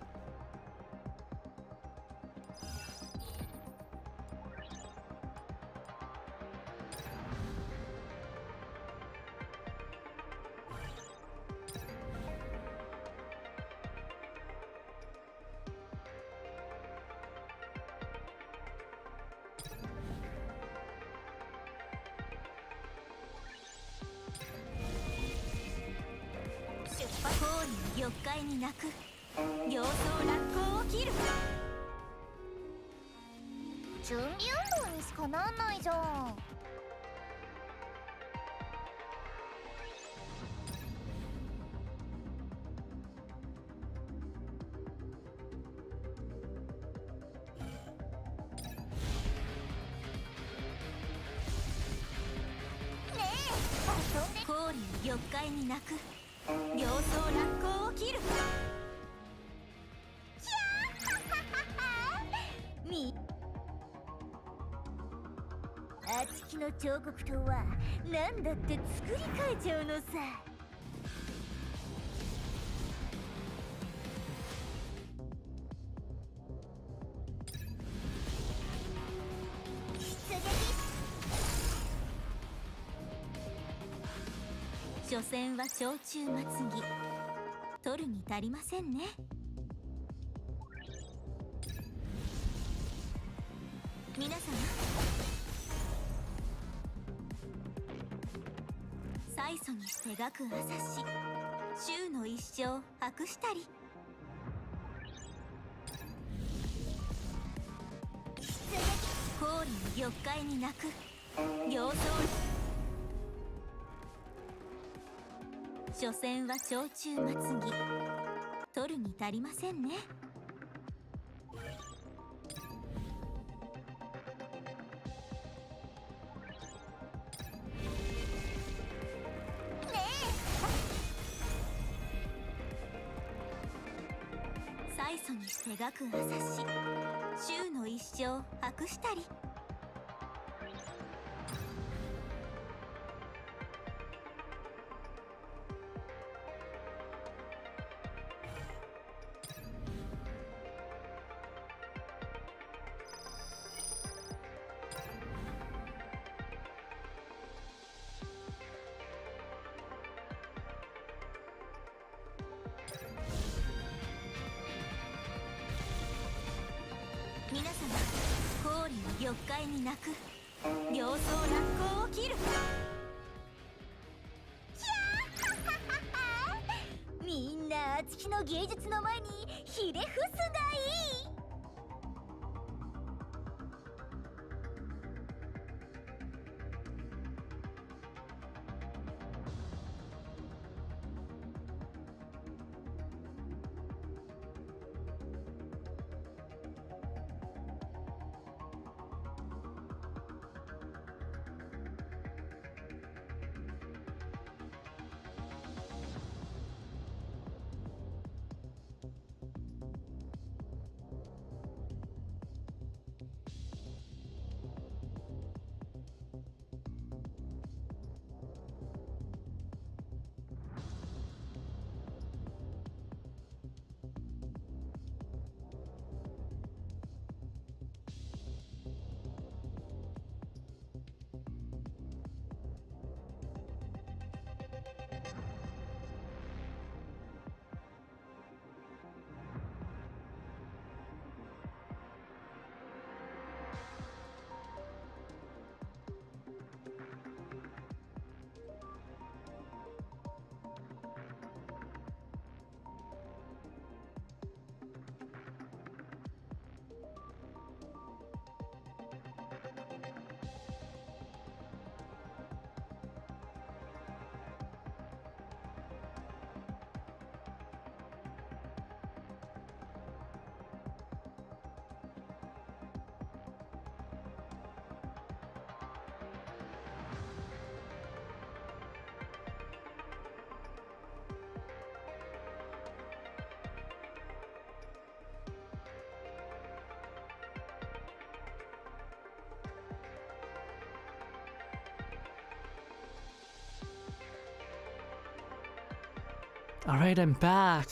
Alright, I'm back.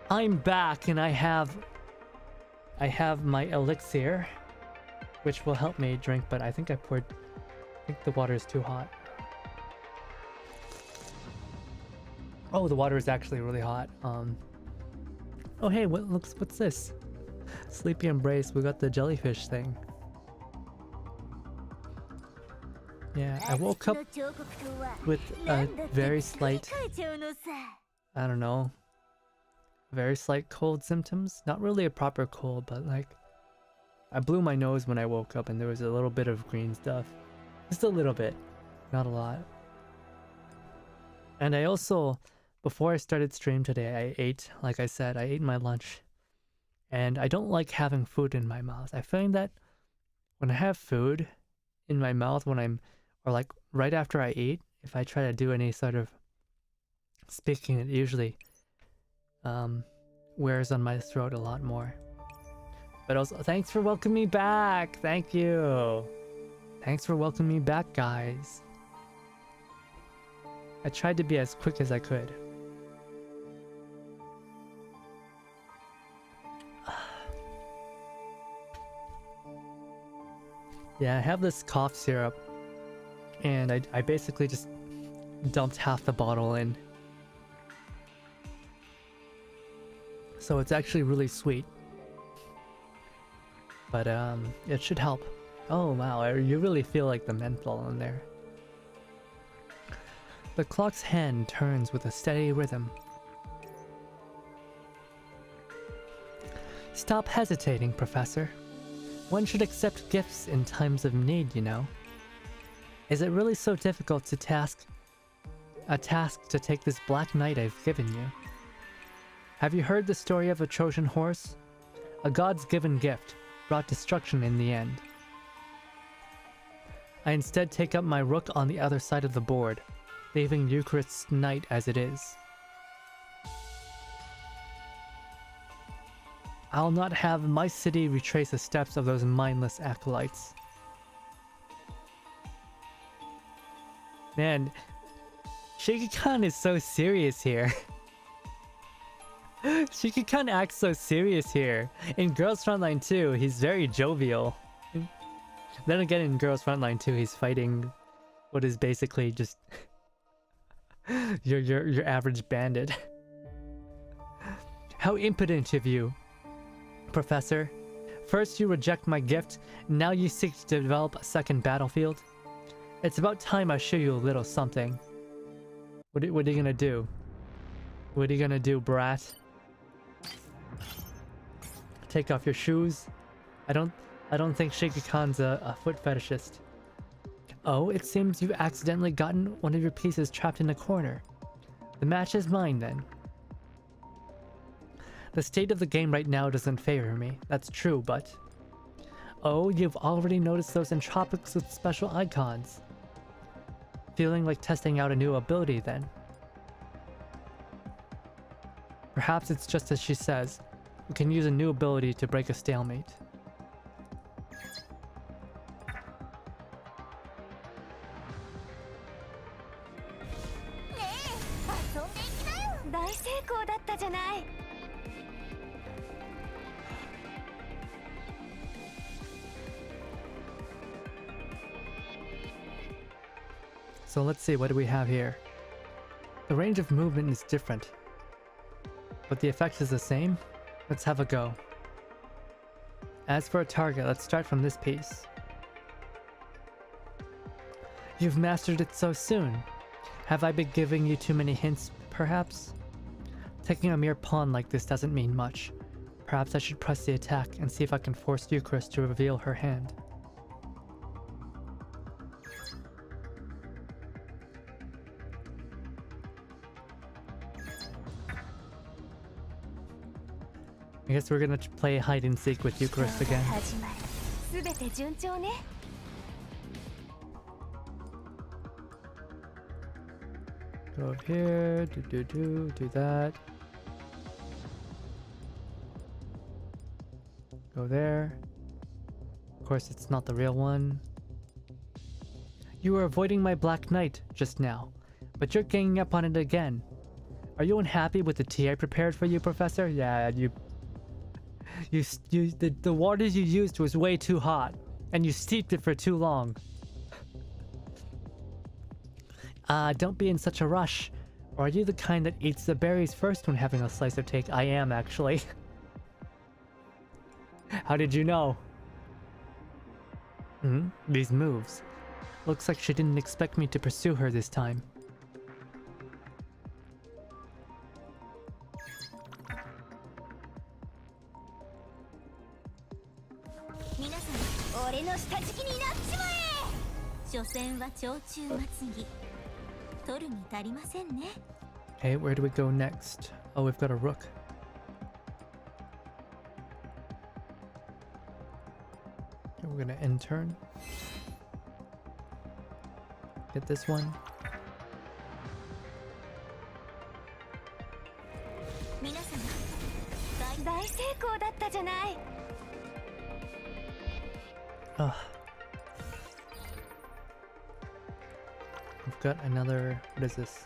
I'm back and I have my elixir, which will help me drink, but I think I think the water is too hot. Oh, the water is actually really hot. Oh hey, what's this? Sleepy Embrace, we got the jellyfish thing. Yeah, I woke up with a very slight, I don't know, very slight cold symptoms. Not really a proper cold, but like, I blew my nose when I woke up and there was a little bit of green stuff. Just a little bit, not a lot. And I also, before I started stream today, I ate, like I said, I ate my lunch. And I don't like having food in my mouth. I find that when I have food in my mouth, or like right after I eat, if I try to do any sort of speaking, it usually wears on my throat a lot more. But also, thanks for welcoming me back. Thank you. Thanks for welcoming me back, guys. I tried to be as quick as I could. Yeah, I have this cough syrup, and I basically just dumped half the bottle in. So it's actually really sweet. But it should help. Oh wow, you really feel like the menthol in there. The clock's hand turns with a steady rhythm. Stop hesitating, Professor. One should accept gifts in times of need, you know. Is it really so difficult to task to take this black knight I've given you? Have you heard the story of a Trojan horse? A god's given gift brought destruction in the end. I instead take up my rook on the other side of the board, leaving Eucharist's knight as it is. I'll not have my city retrace the steps of those mindless acolytes. Man, Shiki-kan is so serious here. Shiki-kan acts so serious here. In Girls Frontline 2, he's very jovial. Then again, in Girls Frontline 2, he's fighting what is basically just your average bandit. How impotent of you, Professor. First you reject my gift, now you seek to develop a second battlefield. It's about time I show you a little something. What are you gonna do? What are you gonna do, brat? Take off your shoes? I don't think Shiki-kan's a foot fetishist. Oh, it seems you've accidentally gotten one of your pieces trapped in a corner. The match is mine then. The state of the game right now doesn't favor me, that's true, but... Oh, you've already noticed those entropics with special icons. Feeling like testing out a new ability then. Perhaps it's just as she says. We can use a new ability to break a stalemate. So let's see, what do we have here? The range of movement is different, but the effect is the same. Let's have a go. As for a target, let's start from this piece. You've mastered it so soon. Have I been giving you too many hints, perhaps? Taking a mere pawn like this doesn't mean much. Perhaps I should press the attack and see if I can force Eucharist to reveal her hand. I guess we're gonna play hide and seek with Eucharist again. Go over here, do that. Go there. Of course, it's not the real one. You were avoiding my Black Knight just now, but you're ganging up on it again. Are you unhappy with the tea I prepared for you, Professor? Yeah, the water you used was way too hot, and you steeped it for too long. Don't be in such a rush. Or are you the kind that eats the berries first when having a slice of cake? I am, actually. How did you know? These moves. Looks like she didn't expect me to pursue her this time. Okay, where do we go next? Oh, we've got a rook. Okay, we're gonna intern. Get this one. Ugh. We've got another, what is this?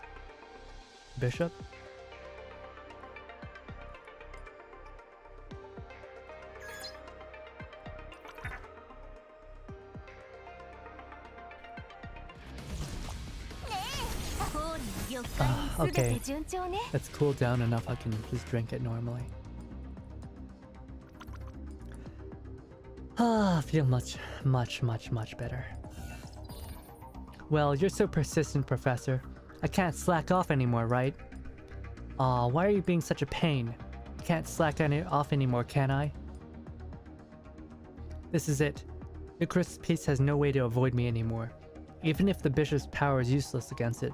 Bishop? Okay. Let's cool down enough I can just drink it normally. I feel much better. Well, you're so persistent, Professor. I can't slack off anymore, right? Aw, why are you being such a pain? I can't slack off anymore, can I? This is it. Icarus' piece has no way to avoid me anymore. Even if the bishop's power is useless against it,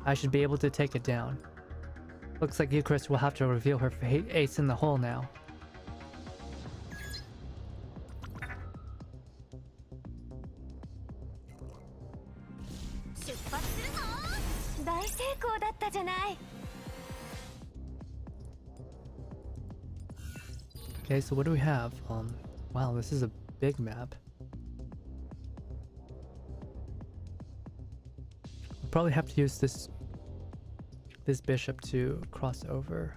I should be able to take it down. Looks like Icarus will have to reveal her ace in the hole now. Okay, so what do we have? Wow, this is a big map. We'll probably have to use this bishop to cross over.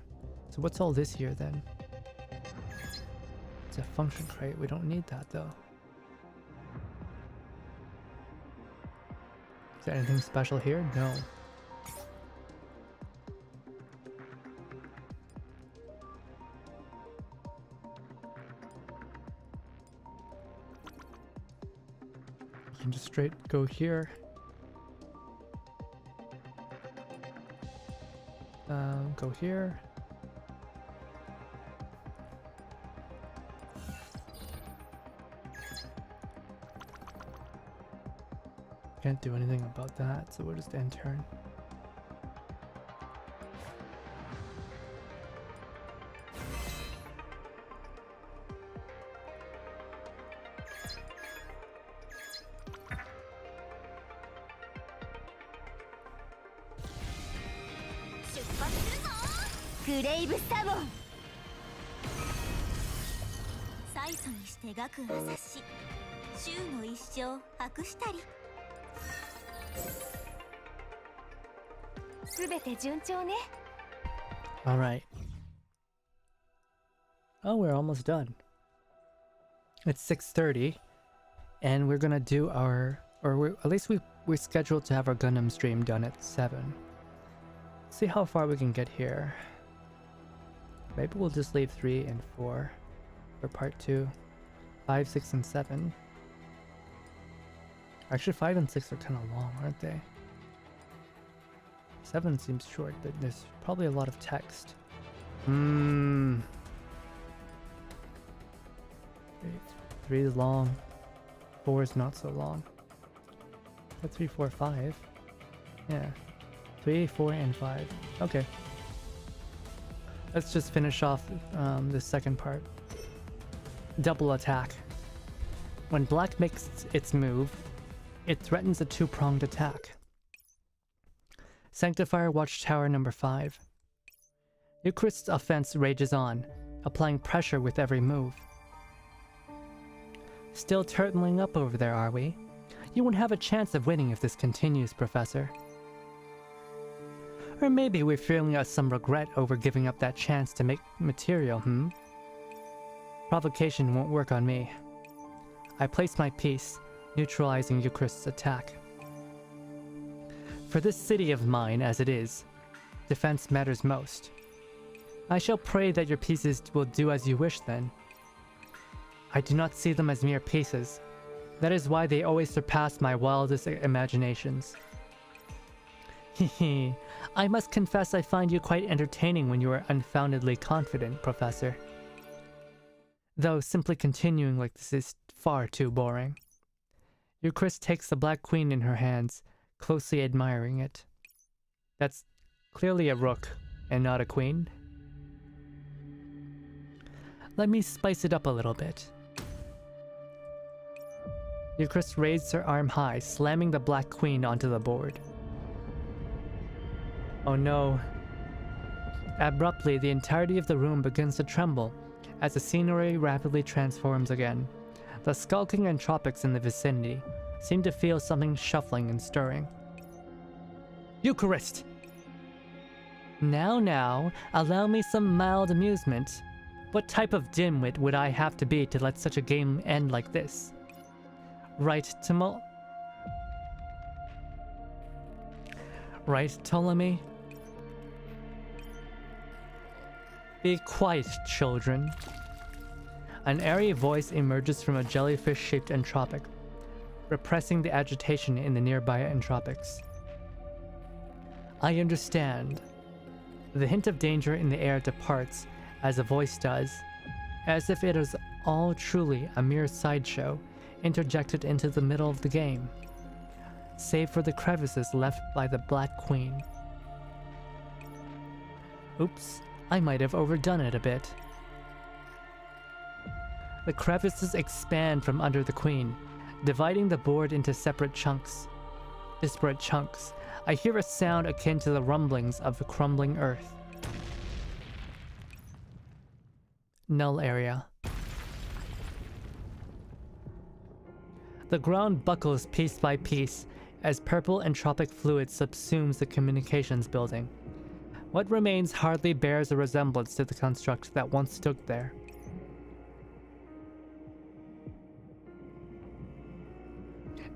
So what's all this here then? It's a function crate. We don't need that though. Is there anything special here? No. You can just straight go here. Go here. Can't do anything about that, so we'll just end turn. All right. Oh, we're almost done. It's 6:30, and we're gonna do our, at least we're scheduled to have our Gundam stream done at 7. See how far we can get here. Maybe we'll just leave 3 and 4 for part 2. 5, 6, and 7. Actually, 5 and 6 are kind of long, aren't they? 7 seems short, but there's probably a lot of text. 3 is long. 4 is not so long. But 3, 4, 5. Yeah. 3, 4, and 5. Okay. Let's just finish off the second part. Double attack. When black makes its move, it threatens a 2-pronged attack. Sanctifier Watchtower number 5. Eucharist's offense rages on, applying pressure with every move. Still turtling up over there, are we? You won't have a chance of winning if this continues, Professor. Or maybe we're feeling some regret over giving up that chance to make material, Provocation won't work on me. I place my piece, neutralizing Eucharist's attack. For this city of mine as it is, defense matters most. I shall pray that your pieces will do as you wish then. I do not see them as mere pieces. That is why they always surpass my wildest imaginations. Hehe, I must confess I find you quite entertaining when you are unfoundedly confident, Professor. Though simply continuing like this is far too boring. Eucharist takes the Black Queen in her hands, closely admiring it. That's clearly a rook, and not a queen. Let me spice it up a little bit. Eucharist raised her arm high, slamming the Black Queen onto the board. Oh no. Abruptly, the entirety of the room begins to tremble as the scenery rapidly transforms again. The skulking entropics in the vicinity seem to feel something shuffling and stirring. Eucharist! Now, allow me some mild amusement. What type of dimwit would I have to be to let such a game end like this? Right, Ptolemy? Be quiet, children. An airy voice emerges from a jellyfish-shaped entropic, repressing the agitation in the nearby entropics. I understand. The hint of danger in the air departs as the voice does, as if it is all truly a mere sideshow interjected into the middle of the game, save for the crevices left by the Black Queen. Oops, I might have overdone it a bit. The crevices expand from under the Queen, dividing the board into separate chunks. Disparate chunks. I hear a sound akin to the rumblings of the crumbling earth. Null area. The ground buckles piece by piece as purple entropic fluid subsumes the communications building. What remains hardly bears a resemblance to the construct that once stood there.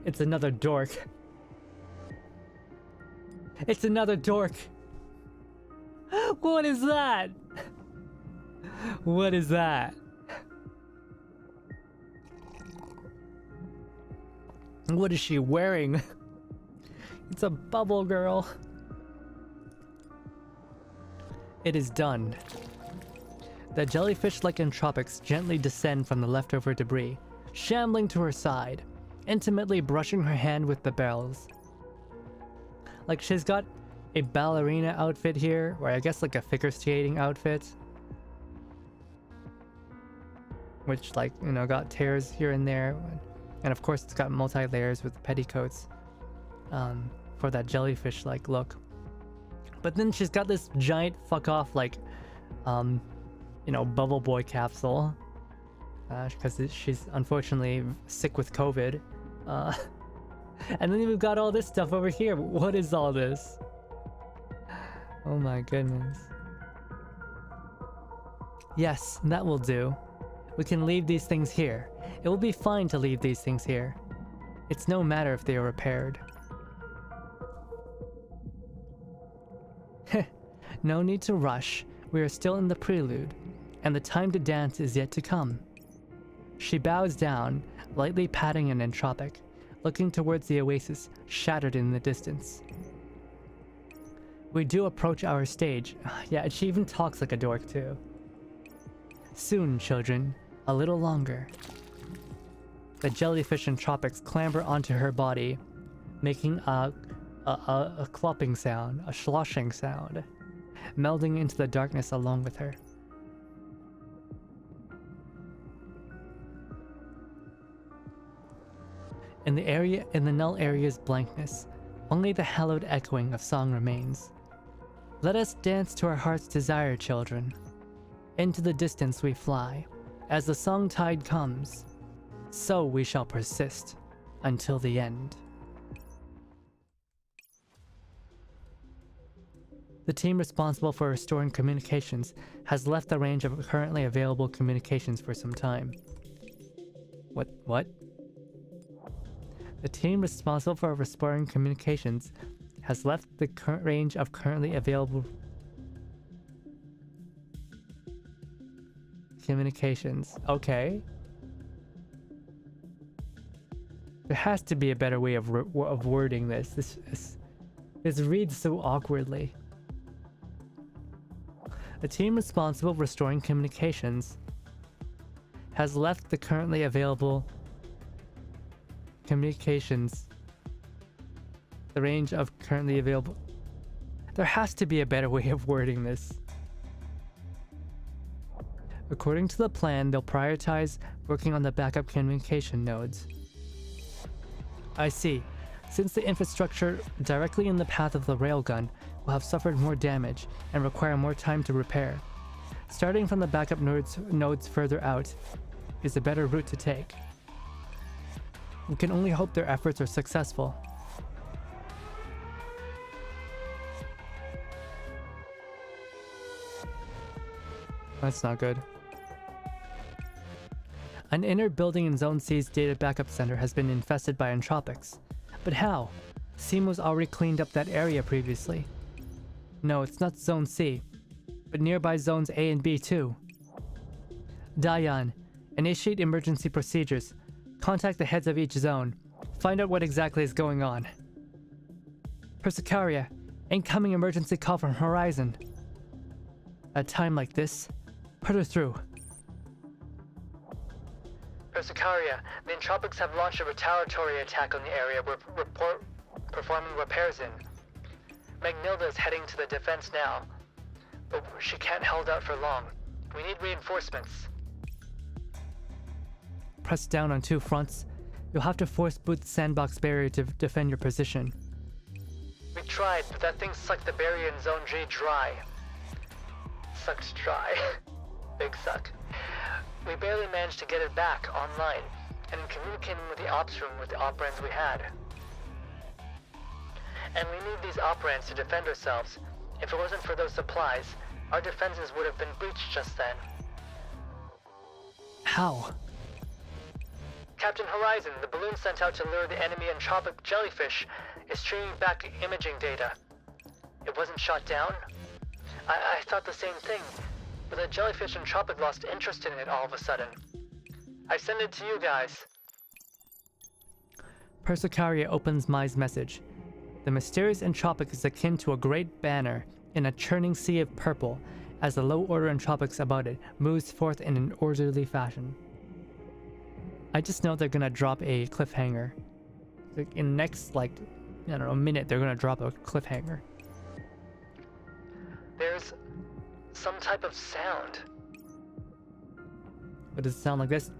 It's another dork. It's another dork. What is that? What is that? What is she wearing? It's a bubble girl. It is done. The jellyfish-like entropics gently descend from the leftover debris, shambling to her side, intimately brushing her hand with the barrels. Like, she's got a ballerina outfit here, or I guess like a figure skating outfit. Which, like, you know, got tears here and there. And of course it's got multi-layers with petticoats for that jellyfish-like look. But then she's got this giant fuck-off, like, you know, bubble boy capsule. Because she's unfortunately sick with COVID. And then we've got all this stuff over here. What is all this? Oh my goodness. Yes, that will do. We can leave these things here. It will be fine to leave these things here. It's no matter if they are repaired. No need to rush. We are still in the prelude, and the time to dance is yet to come. She bows down, lightly patting an entropic, looking towards the oasis, shattered in the distance. We do approach our stage. Yeah, and she even talks like a dork too. Soon, children. A little longer. The jellyfish entropics clamber onto her body, making a clopping sound, a sloshing sound, melding into the darkness along with her. In the null area's blankness, only the hallowed echoing of song remains. Let us dance to our heart's desire, children. Into the distance we fly. As the song tide comes, so we shall persist until the end. The team responsible for restoring communications has left the range of currently available communications for some time. What? The team responsible for restoring communications has left the current range of currently available communications. Okay. There has to be a better way of wording this. This reads so awkwardly. The team responsible for restoring communications has left the currently available communications. The range of currently available. There has to be a better way of wording this. According to the plan, they'll prioritize working on the backup communication nodes. I see. Since the infrastructure directly in the path of the railgun will have suffered more damage and require more time to repair, starting from the backup nodes further out is a better route to take. We can only hope their efforts are successful. That's not good. An inner building in Zone C's data backup center has been infested by entropics. But how? Seam was already cleaned up that area previously. No, it's not Zone C, but nearby Zones A and B too. Dayan, initiate emergency procedures. Contact the heads of each zone. Find out what exactly is going on. Persicaria, incoming emergency call from Horizon. At a time like this, put her through. Persicaria, the Entropics have launched a retaliatory attack on the area we're performing repairs in. Magnilda is heading to the defense now, but she can't hold out for long. We need reinforcements. Press down on two fronts. You'll have to force boot the sandbox barrier to defend your position. We tried, but that thing sucked the barrier in Zone G dry. Sucked dry. Big suck. We barely managed to get it back online, and in communicating with the ops room with the operands we had. And we need these operands to defend ourselves. If it wasn't for those supplies, our defenses would have been breached just then. How? Captain Horizon, the balloon sent out to lure the enemy entropic jellyfish, is streaming back imaging data. It wasn't shot down? I thought the same thing, but the jellyfish entropic lost interest in it all of a sudden. I send it to you guys. Persicaria opens Mai's message. The mysterious entropic is akin to a great banner in a churning sea of purple as the low-order entropics about it moves forth in an orderly fashion. I just know they're gonna drop a cliffhanger. In the next, I don't know, a minute, they're gonna drop a cliffhanger. There's some type of sound. What does it sound like this?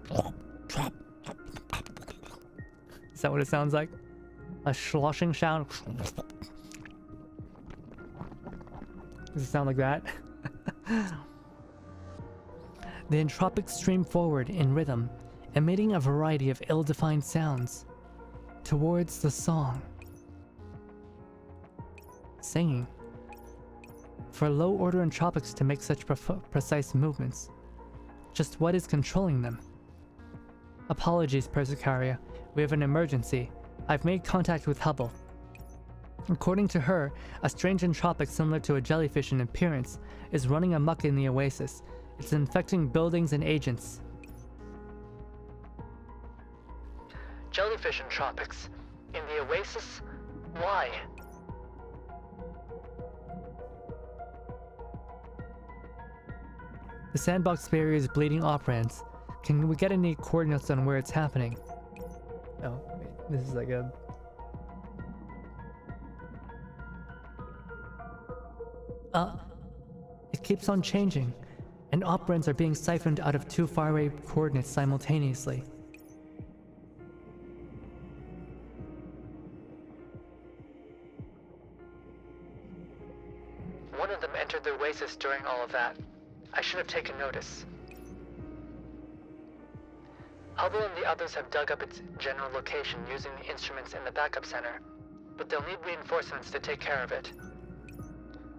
Is that what it sounds like? A sloshing sound? Does it sound like that? The entropics stream forward in rhythm, emitting a variety of ill-defined sounds towards the song. Singing. For low-order entropics to make such precise movements, just what is controlling them? Apologies, Persicaria. We have an emergency. I've made contact with Hubble. According to her, a strange entropic similar to a jellyfish in appearance is running amok in the oasis. It's infecting buildings and agents. Jellyfish entropics? In the oasis? Why? The sandbox barrier is bleeding operands. Can we get any coordinates on where it's happening? Oh, wait, this is like a... It keeps on changing, and operands are being siphoned out of two faraway coordinates simultaneously. One of them entered the oasis during all of that. I should have taken notice. Hubble and the others have dug up its general location using the instruments in the backup center, but they'll need reinforcements to take care of it.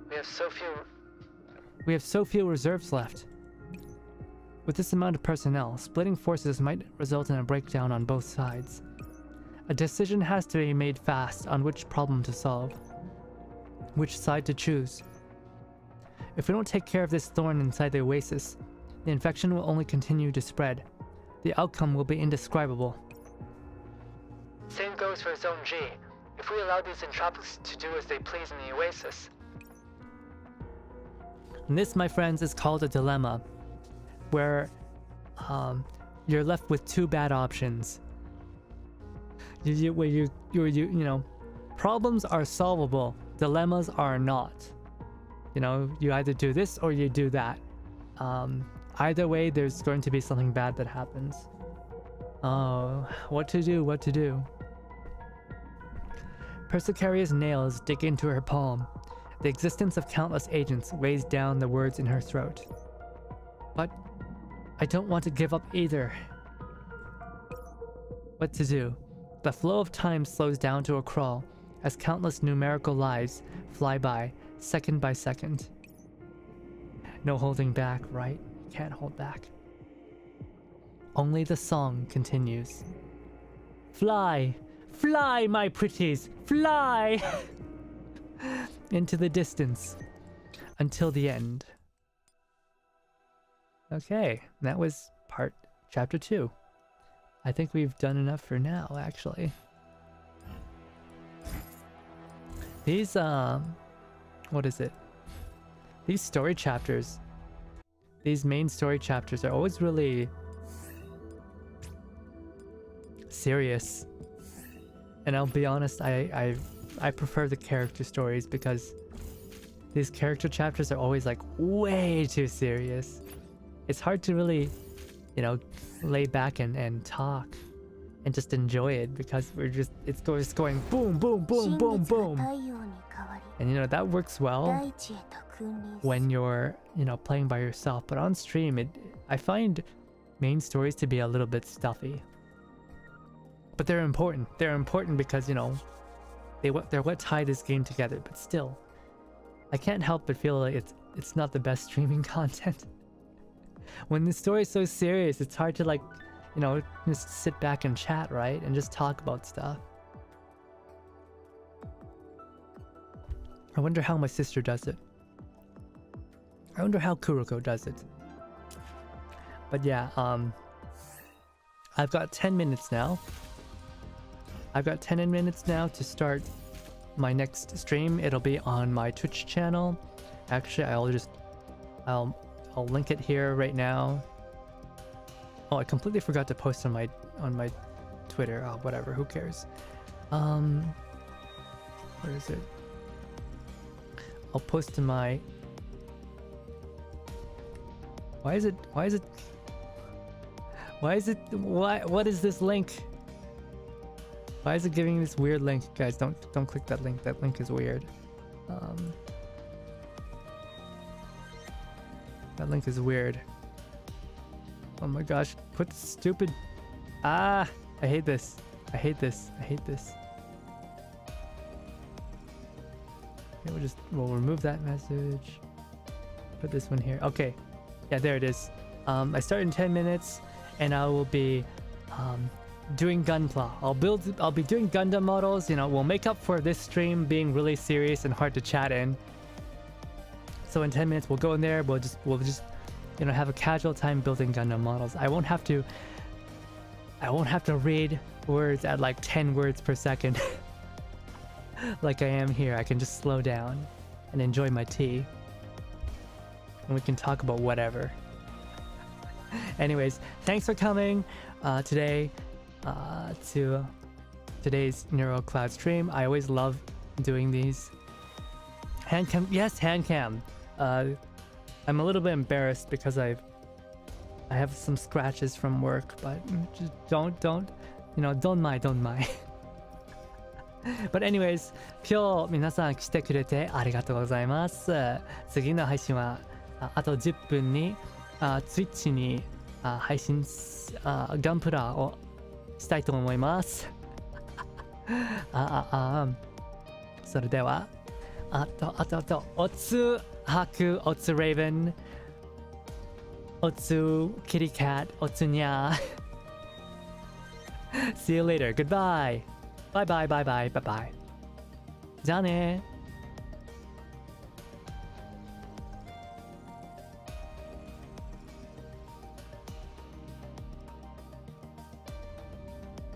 We have so few... We have so few reserves left. With this amount of personnel, splitting forces might result in a breakdown on both sides. A decision has to be made fast on which problem to solve, which side to choose. If we don't take care of this thorn inside the oasis, the infection will only continue to spread. The outcome will be indescribable. Same goes for Zone G. If we allow these entropics to do as they please in the oasis... And this, my friends, is called a dilemma, where you're left with two bad options. You know, problems are solvable, dilemmas are not. You know, you either do this or you do that. Either way, there's going to be something bad that happens. Oh, what to do, what to do. Persicaria's nails dig into her palm. The existence of countless agents weighs down the words in her throat. But I don't want to give up either. What to do? The flow of time slows down to a crawl as countless numerical lives fly by, second by second. No holding back, right? Can't hold back. Only the song continues. Fly! Fly, my pretties! Fly! Into the distance. Until the end. Okay, that was chapter 2. I think we've done enough for now, actually. These, what is it? These story chapters, these main story chapters are always really serious. And I'll be honest, I prefer the character stories because these character chapters are always like way too serious. It's hard to really, you know, lay back and talk and just enjoy it because it's going boom, boom, boom, boom, boom. And you know, that works well when you're, you know, playing by yourself, but on stream, I find main stories to be a little bit stuffy. But they're important. They're important because, you know, they're what tie this game together, but still, I can't help but feel like it's not the best streaming content. When the story is so serious, it's hard to, like, you know, just sit back and chat, right? And just talk about stuff. I wonder how my sister does it. I wonder how Kuroko does it. But yeah, I've got 10 minutes now. I've got 10 minutes now to start my next stream. It'll be on my Twitch channel. Actually, I'll link it here right now. Oh, I completely forgot to post on my Twitter. Oh, whatever, who cares? Where is it? I'll post to my... What is this link? Why is it giving me this weird link? Guys, don't click that link. That link is weird. That link is weird. Oh my gosh, put stupid... I hate this. I hate this. I hate this. Okay, we'll remove that message. Put this one here. Okay. Yeah, there it is. I start in 10 minutes and I will be doing Gunpla. I'll be doing Gundam models, you know, we'll make up for this stream being really serious and hard to chat in. So in 10 minutes we'll go in there, we'll just you know, have a casual time building Gundam models. I won't have to read words at like 10 words per second like I am here. I can just slow down and enjoy my tea. And we can talk about whatever. Anyways, thanks for coming today to today's NeuroCloud stream. I always love doing these. Handcam, yes, handcam. I'm a little bit embarrassed because I have some scratches from work, but just don't mind. But anyways, 今日皆さん来てくれてありがとうございます。次の配信はあと10分にTwitch に配信ガンプラをしたいと思います。それでは Otsu Haku, Otsu Raven, Otsu Kitty Cat, Otsu Nya. See you later. Goodbye. Bye bye bye bye bye bye. じゃあね。